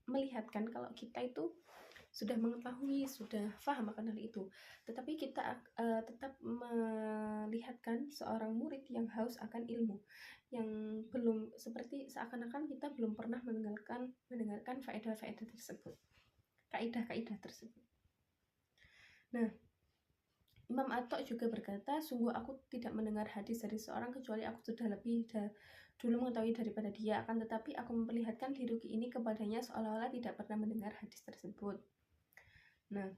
Speaker 1: melihatkan kalau kita itu sudah mengetahui, sudah paham akan hal itu. Tetapi kita tetap melihatkan seorang murid yang haus akan ilmu, yang belum seperti seakan-akan kita belum pernah mendengarkan faedah-faedah tersebut, kaidah-kaidah tersebut. Nah, Imam Atta juga berkata, sungguh aku tidak mendengar hadis dari seorang kecuali aku sudah lebih dulu mengetahui daripada dia, akan tetapi aku memperlihatkan diri ini kepadanya seolah-olah tidak pernah mendengar hadis tersebut. Nah,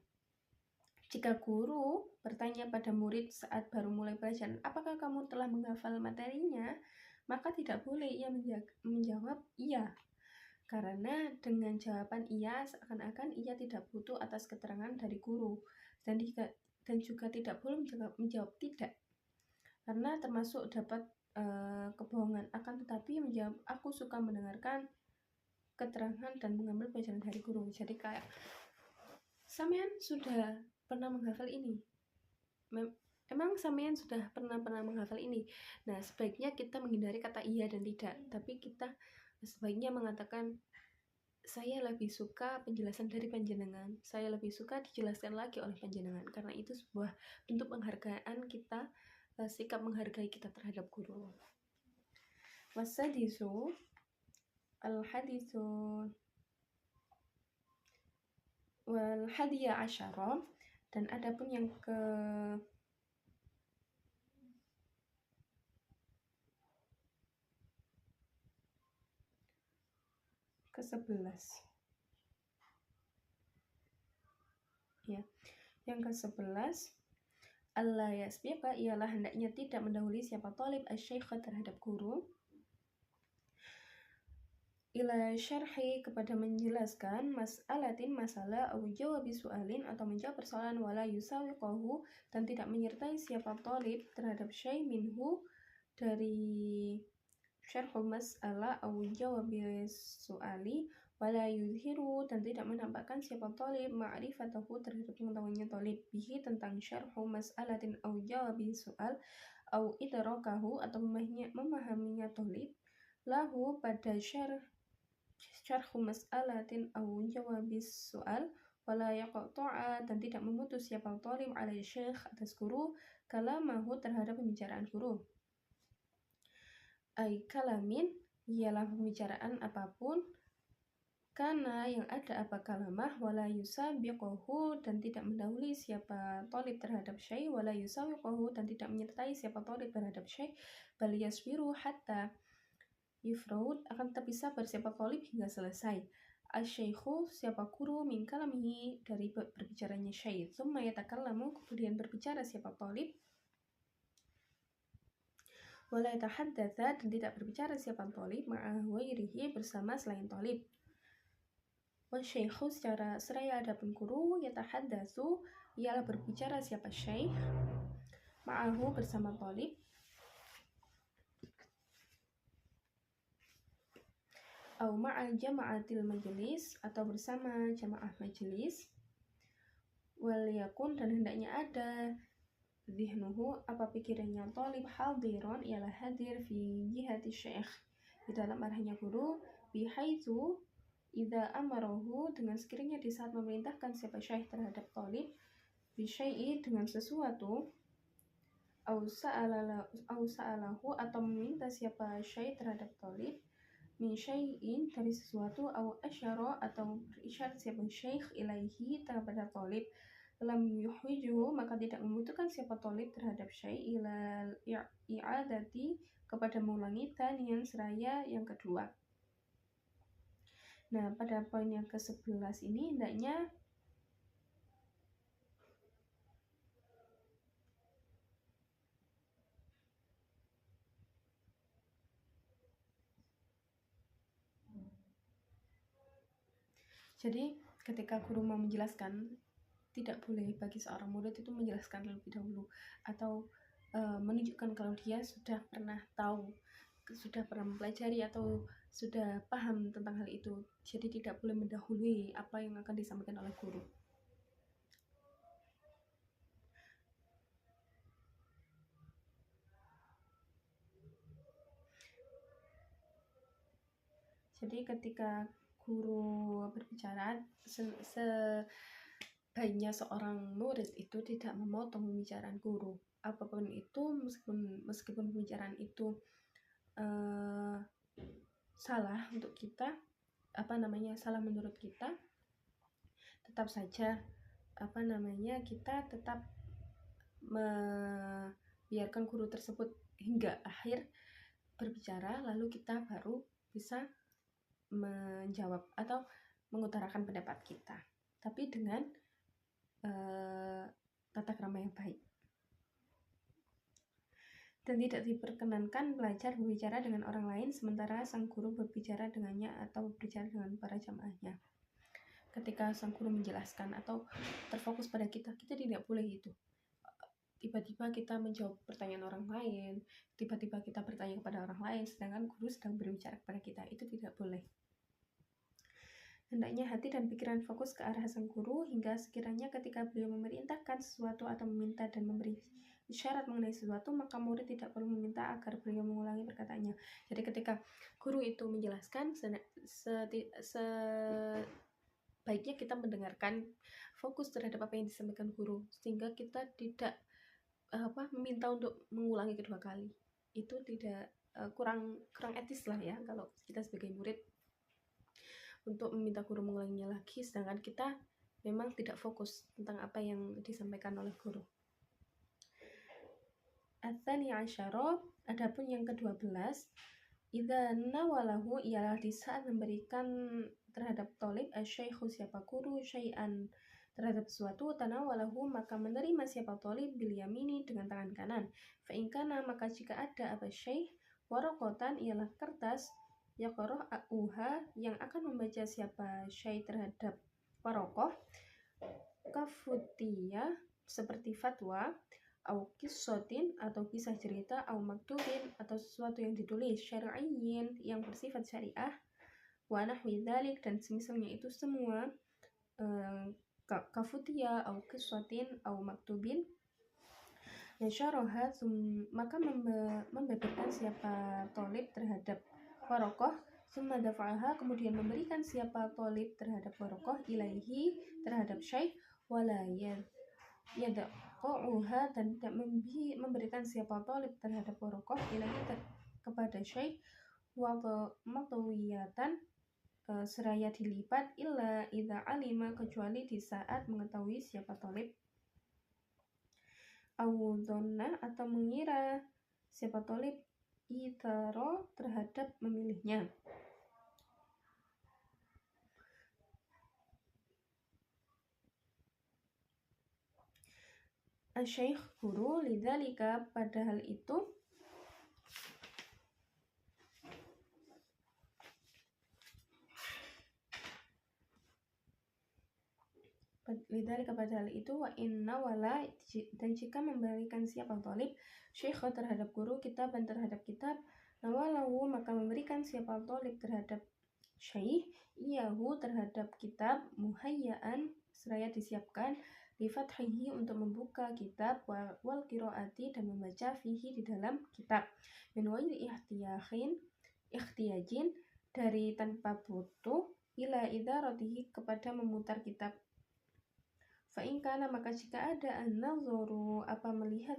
Speaker 1: jika guru bertanya pada murid saat baru mulai pelajaran, apakah kamu telah menghafal materinya? Maka tidak boleh ia menjawab iya. Karena dengan jawaban iya, seakan-akan ia tidak butuh atas keterangan dari guru. Dan juga tidak boleh menjawab tidak. Karena termasuk dapat kebohongan. Akan tetapi menjawab aku suka mendengarkan keterangan dan mengambil pelajaran dari guru. Jadi kayak sampean sudah pernah menghafal ini. Emang sampean sudah pernah menghafal ini. Nah, sebaiknya kita menghindari kata iya dan tidak, tapi kita sebaiknya mengatakan saya lebih suka penjelasan dari panjenengan. Saya lebih suka dijelaskan lagi oleh panjenengan karena itu sebuah bentuk penghargaan kita, sikap menghargai kita terhadap guru. Wasadisu al-haditsu wal hadiya asyara dan adapun yang ke-11. Ya. Yang ke-11, alla yasbiqa ialah hendaknya tidak mendahului siapa talib asy-syaikh terhadap guru ila syarhi kepada menjelaskan mas'alatin masalah au jawabi su'alin atau menjawab persoalan wala yusawiqahu dan tidak menyertai siapa talib terhadap syai' minhu dari syarhu mas'alah au jawabi su'ali wala yuzhiru dan tidak menampakkan siapa talib ma'rifatahu terhadap pengetahuannya talib bihi tentang syarhu mas'alatin au jawabi su'al au idrakahu atau memahaminya talib lahu pada syarhu mas'alatin au jawabi su'al wala yaqta'a dan tidak memutus siapa talib ala syekh atas guru kalamahu terhadap pembicaraan guru ay kalamin ialah pembicaraan apapun karena yang ada apa kalamah wala yusabiquhu dan tidak mendahului siapa talib terhadap syai wala yusawiquhu dan tidak menyertai siapa talib terhadap syai bal yasbiru hatta yufraud akan tetapi sabar siapa talib hingga selesai asy-syaikhu siapa guru min kalamihi dari berbicaranya syai tsumma yatakallamu kemudian berbicara siapa talib wala yatahaddatsa dan tidak berbicara siapa talib ma'a ghairihi bersama selain talib. Wasyaikhu secara seraya adapun guru yatahaddatsu ialah berbicara siapa syaikh ma'ahu bersama talib au ma'a jama'atil majlis atau bersama jamaah majelis wal yakun dan hendaknya ada zihnuhu apa pikirannya talib hadiron ialah hadir fi jihati syekh di dalam arahnya guru bihaitsu idza amarahu dengan sekiranya di saat memerintahkan siapa syekh terhadap talib bisyai'i dengan sesuatu au sa'alahu atau meminta siapa syekh terhadap talib min syai'in dari sesuatu au asyara atau berisyarat siapa syekh ilaihi kepada talib lam yuhwijuhu maka tidak membutuhkan siapa talib terhadap syai' ila i'adati kepada mengulangi tanian seraya yang kedua. Nah, pada poin yang ke-11 ini hendaknya jadi ketika guru mau menjelaskan tidak boleh bagi seorang murid itu menjelaskan terlebih dahulu atau menunjukkan kalau dia sudah pernah tahu, sudah pernah mempelajari atau sudah paham tentang hal itu. Jadi tidak boleh mendahului apa yang akan disampaikan oleh guru. Jadi ketika guru berbicara, sebaiknya seorang murid itu tidak memotong pembicaraan guru. Apapun itu, meskipun pembicaraan itu salah untuk kita, salah menurut kita, tetap saja kita tetap membiarkan guru tersebut hingga akhir berbicara, lalu kita baru bisa menjawab atau mengutarakan pendapat kita, tapi dengan tata krama yang baik. Dan tidak diperkenankan belajar berbicara dengan orang lain sementara sang guru berbicara dengannya atau berbicara dengan para jamaahnya. Ketika sang guru menjelaskan atau terfokus pada kita tidak boleh itu. Tiba-tiba kita menjawab pertanyaan orang lain, tiba-tiba kita bertanya kepada orang lain sedangkan guru sedang berbicara kepada kita, itu tidak boleh. Hendaknya hati dan pikiran fokus ke arah sang guru hingga sekiranya ketika beliau memerintahkan sesuatu atau meminta dan memberi isyarat mengenai sesuatu, maka murid tidak perlu meminta agar beliau mengulangi perkataannya. Jadi ketika guru itu menjelaskan, sebaiknya kita mendengarkan, fokus terhadap apa yang disampaikan guru, sehingga kita tidak meminta untuk mengulangi kedua kali. Itu tidak kurang etis lah ya kalau kita sebagai murid untuk meminta guru mengulanginya lagi, sedangkan kita memang tidak fokus tentang apa yang disampaikan oleh guru. Ats-tsani asyara, adapun yang ke-12, Idza nawalahu ialah di saat memberikan terhadap tolib asyaikhu siapa guru syai'an terhadap sesuatu tanawalahu maka menerima siapa tolib bil yamini dengan tangan kanan. Fa in kana maka jika ada apa syaikh warokotan ialah kertas yaqra'uha yang akan membaca siapa syaikh terhadap warokoh kafutiyah seperti fatwa au kissotin atau kisah cerita au maktubin atau sesuatu yang ditulis syar'iyyin yang bersifat syariah wa nahwi dzalik dan semisalnya itu semua kafutiyah au kissotin au maktubin nasyaraha maka membeberkan siapa tolib terhadap warokoh summa dafa'aha kemudian memberikan siapa tolib terhadap warokoh ilaihi terhadap syaikh wala yadqa'uha dan tidak memberikan siapa tolib terhadap warokoh ilaihi kepada syaikh matawiyatan seraya dilipat illa idza alima kecuali di saat mengetahui siapa tolib awudonna atau mengira siapa tolib itaro terhadap memilihnya. Asyaikh guru lidzalika padahal itu lidzalika padahal itu wa inna wala dan jika memberikan siapa tolib syekh terhadap guru kitab dan terhadap kitab nawalahu maka memberikan siapa tolib terhadap syekh iyahu terhadap kitab muhayyaan seraya disiapkan lifathihi untuk membuka kitab wal qiraati dan membaca fihi di dalam kitab min ghairi ikhtiyajin dari tanpa butuh ila idaratihi kepada memutar kitab. Fa'in kana maka jika ada an-nazaru apa melihat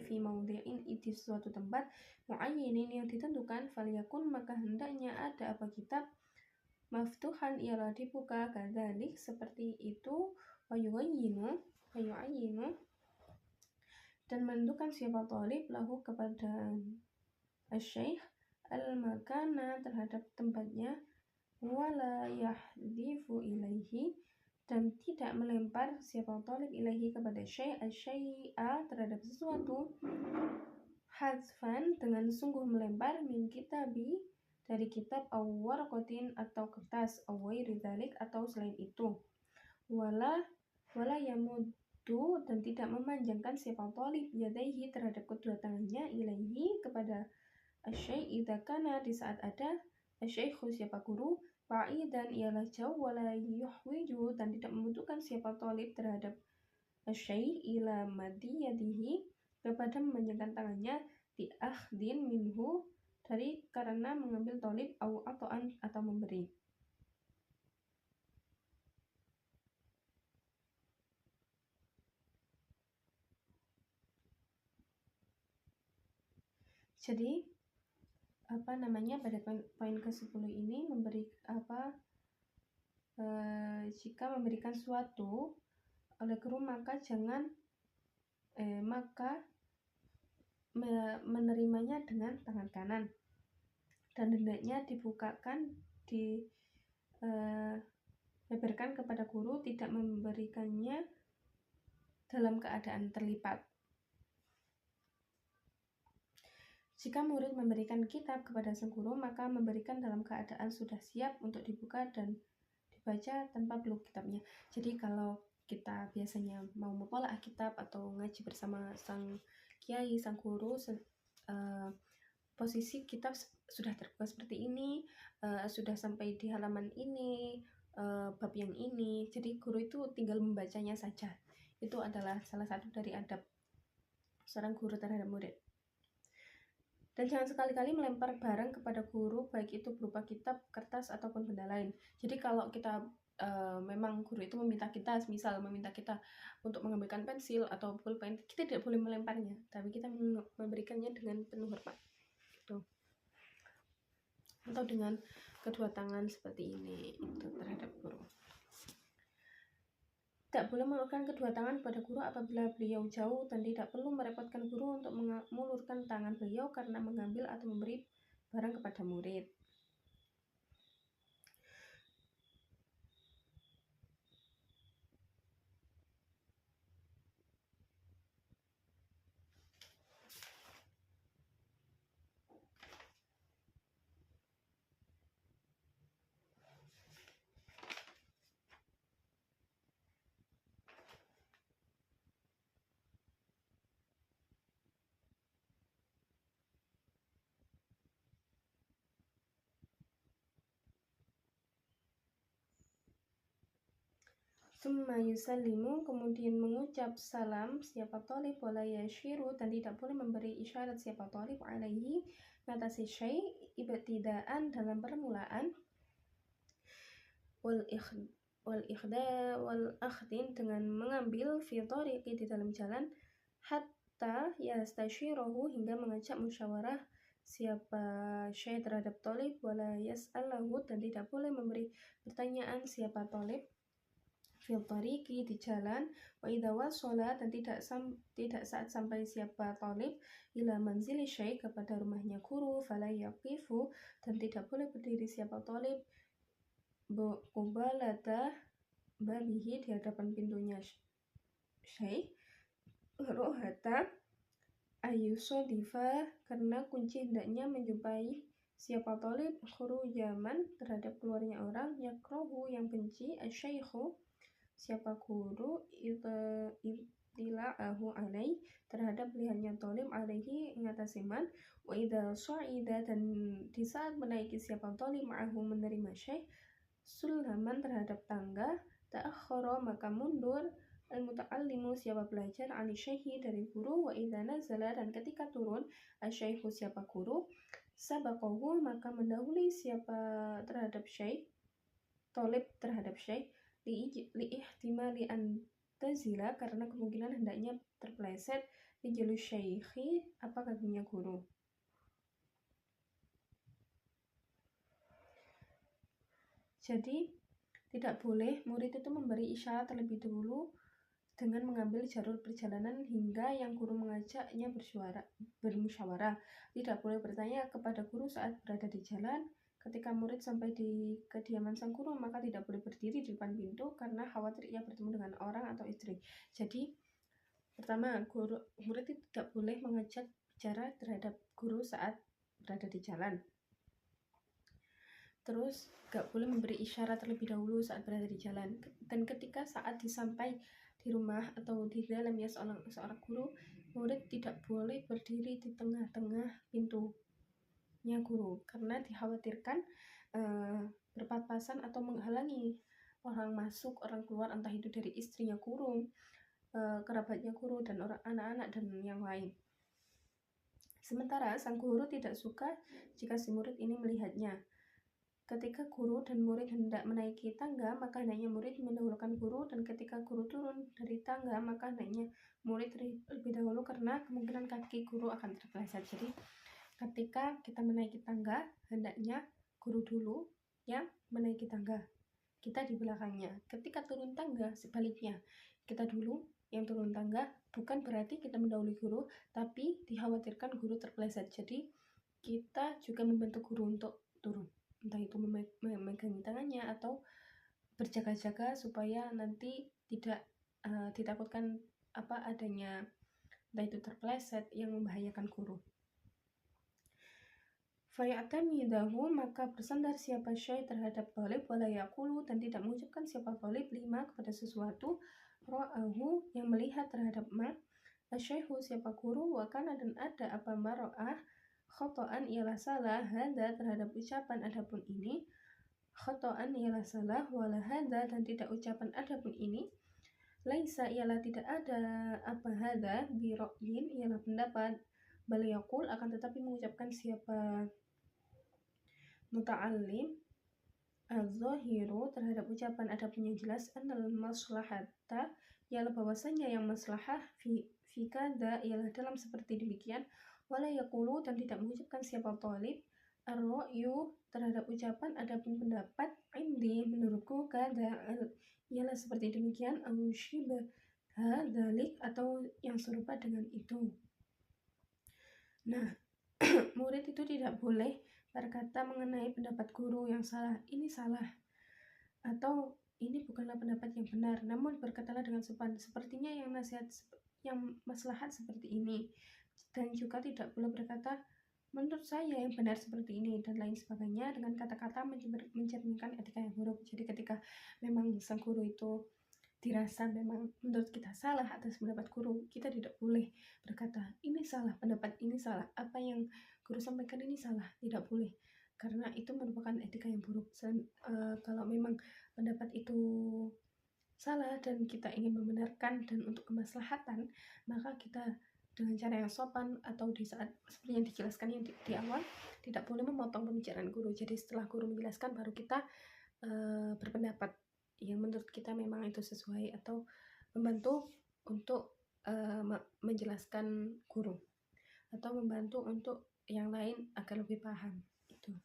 Speaker 1: fi maudhi'in di suatu tempat mu'ayyinin yang ditentukan faliyakun maka hendaknya ada apa kitab maftuhan ialah dibuka kadzalik seperti itu wa yu'ayyinu dan menentukan siapa thalib lahu kepada asy-syaikh al-makana terhadap tempatnya wala yahdifu ilaihi dan tidak melempar siapa thalib ilaihi kepada syai'a terhadap sesuatu hazfan dengan sungguh melempar min kitabi dari kitab aw warqatin atau kertas aw ghairi dzalik atau selain itu wala yamuddu dan tidak memanjangkan siapa thalib yadaihi terhadap kedua tangannya ilaihi kepada asy-syai' idza kana di saat ada asy-syaikhu siapa guru fa'idan ialah jauh wala yuhwiju dan tidak membutuhkan siapa thalib terhadap asy-syai' ila madiyadihi kepada memanjangkan tangannya bi akhdin minhu dari karena mengambil thalib au ato'an atau memberi. Jadi pada poin ke-10 ini memberi jika memberikan sesuatu oleh guru maka jangan menerimanya dengan tangan kanan dan hendaknya dibukakan dibeberkan kepada guru tidak memberikannya dalam keadaan terlipat. Jika murid memberikan kitab kepada sang guru, maka memberikan dalam keadaan sudah siap untuk dibuka dan dibaca tanpa peluk kitabnya. Jadi kalau kita biasanya mau mutola'ah kitab atau ngaji bersama sang kiai, sang guru, posisi kitab sudah terbuka seperti ini, sudah sampai di halaman ini, bab yang ini. Jadi guru itu tinggal membacanya saja. Itu adalah salah satu dari adab seorang guru terhadap murid. Dan jangan sekali-kali melempar barang kepada guru, baik itu berupa kitab, kertas, ataupun benda lain. Jadi kalau kita memang guru itu meminta kita untuk mengambilkan pensil atau pulpen, kita tidak boleh melemparnya, tapi kita memberikannya dengan penuh hormat. Gitu. Atau dengan kedua tangan seperti ini, itu terhadap guru. Tidak boleh mengulurkan kedua tangan pada guru apabila beliau jauh dan tidak perlu merepotkan guru untuk mengulurkan tangan beliau karena mengambil atau memberi barang kepada murid. Summa yusallimu, kemudian mengucap salam siapa thalib, wala yashiru, dan tidak boleh memberi isyarat siapa thalib, alaihi, ngatasi syai' ibtidaan dalam permulaan, wal ikhda wal akhdin, dengan mengambil fi thariqi, di dalam jalan, hatta yastashirahu, hingga mengajak musyawarah siapa syai' terhadap thalib, wala yas'alahu, dan tidak boleh memberi pertanyaan siapa thalib fil tariqi, di jalan, wa idza wasala, dan tidak saat sampai siapa thalib ila manzili syai', kepada rumahnya guru, fala yaqifu, dan tidak boleh berdiri siapa thalib qubalata babihi, di hadapan pintunya syai', rohata ayusodifa, karena kunci hendaknya menjumpai siapa thalib khurujaman, terhadap keluarnya orang, yakrohu, yang benci, asyaikhu, siapa guru, itila'ahu alai, terhadap lihatnya thalib, alaihi, mengatasi man, wa idza sa'ida, dan di saat menaiki siapa thalib, ma'ahu, menerima syekh, sulaman, terhadap tangga, ta'akhkhara, maka mundur, al-muta'allimu, siapa belajar, ani syekhi, dari guru, wa idza nazala, dan ketika turun, asyaikhu, siapa guru, sabaqahu, maka mendahului siapa terhadap syekh, thalib terhadap syekh, liihtimali antazila, karena kemungkinan hendaknya terpeleset, rijlu syaikhi, apa kakinya guru. Jadi tidak boleh murid itu memberi isyarat terlebih dahulu dengan mengambil jalur perjalanan hingga yang guru mengajaknya bermusyawarah. Tidak boleh bertanya kepada guru saat berada di jalan. Ketika murid sampai di kediaman sang guru, maka tidak boleh berdiri di depan pintu karena khawatir ia bertemu dengan orang atau istri. Jadi, pertama, murid tidak boleh mengajak bicara terhadap guru saat berada di jalan. Terus, gak boleh memberi isyarat terlebih dahulu saat berada di jalan. Dan ketika saat disampai di rumah atau di dalamnya seorang guru, murid tidak boleh berdiri di tengah-tengah pintu guru, karena dikhawatirkan berpapasan atau menghalangi orang masuk, orang keluar, entah itu dari istrinya guru, kerabatnya guru, dan orang anak-anak dan yang lain. Sementara sang guru tidak suka jika si murid ini melihatnya. Ketika guru dan murid hendak menaiki tangga, maka hendaknya murid mendahulukan guru, dan ketika guru turun dari tangga, maka hendaknya murid lebih dahulu, karena kemungkinan kaki guru akan terpeleset. Jadi ketika kita menaiki tangga, hendaknya guru dulu yang menaiki tangga, kita di belakangnya. Ketika turun tangga, sebaliknya, kita dulu yang turun tangga. Bukan berarti kita mendahului guru, tapi dikhawatirkan guru terpeleset. Jadi kita juga membantu guru untuk turun, entah itu memegangi tangannya atau berjaga-jaga supaya nanti tidak ditakutkan adanya entah itu terpeleset yang membahayakan guru. Fayatamidahu, maka bersandar siapa syai' terhadap thalib, wala yaqulu, dan tidak mengucapkan siapa thalib lima, kepada sesuatu, ra'ahu, yang melihat terhadap ma, asyaihu, siapa guru, wa kana, dan ada apa ma ra'ah, khotoan, ialah salah, hada, terhadap ucapan adapun ini, khotoan, ialah salah, wala hada, dan tidak ucapan adapun ini, laisa, ialah tidak ada apa hada, biro'yin, ialah pendapat, bal yaqul, akan tetapi mengucapkan siapa muta'allim, az-zahiru, terhadap ucapan adapun yang jelas, annal maslahata, ialah bahwasanya yang maslahah, fi kada, ialah dalam seperti demikian, wala yaqulu, dan tidak mengucapkan siapa thalib, ar-ra'yu, terhadap ucapan adapun pendapat, indi, menurutku, kada, ialah seperti demikian, syibha dzalik, atau yang serupa dengan itu. Nah, murid itu tidak boleh berkata mengenai pendapat guru yang salah, ini salah, atau ini bukanlah pendapat yang benar, namun berkatalah dengan sopan, sepertinya yang maslahat seperti ini, dan juga tidak boleh berkata menurut saya yang benar seperti ini, dan lain sebagainya, dengan kata-kata mencerminkan etika yang buruk. Jadi ketika memang sang guru itu dirasa memang menurut kita salah atas pendapat guru, kita tidak boleh berkata ini salah, pendapat ini salah, apa yang guru sampaikan ini salah, tidak boleh, karena itu merupakan etika yang buruk. Kalau memang pendapat itu salah dan kita ingin membenarkan dan untuk kemaslahatan, maka kita dengan cara yang sopan atau di saat seperti yang dijelaskan yang di awal, tidak boleh memotong pembicaraan guru. Jadi setelah guru menjelaskan baru kita berpendapat yang menurut kita memang itu sesuai, atau membantu untuk menjelaskan guru, atau membantu untuk yang lain agar lebih paham itu.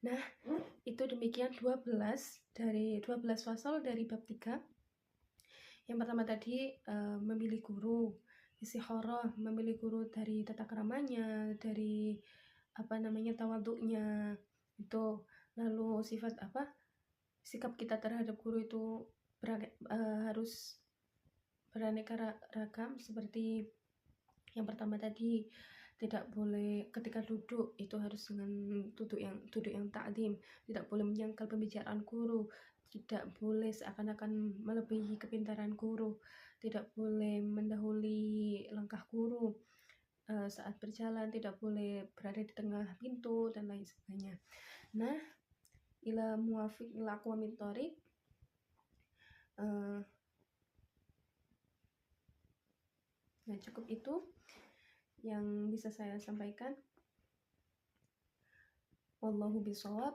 Speaker 1: Nah, itu demikian 12 pasal dari bab 3. Yang pertama tadi memilih guru, istikharah, memilih guru dari tata keramanya, dari tawaduknya itu. Lalu sikap kita terhadap guru itu harus beraneka ragam, seperti yang pertama tadi, tidak boleh ketika duduk itu harus dengan duduk yang ta'zim, tidak boleh menyangkal pembicaraan guru, tidak boleh seakan-akan melebihi kepintaran guru, tidak boleh mendahului langkah guru saat berjalan, tidak boleh berada di tengah pintu, dan lain sebagainya. Nah, ila muwafiq ila aqwamit thoriq, nah cukup itu yang bisa saya sampaikan. Wallahu bishawab.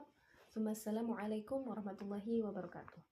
Speaker 1: Wassalamualaikum warahmatullahi wabarakatuh.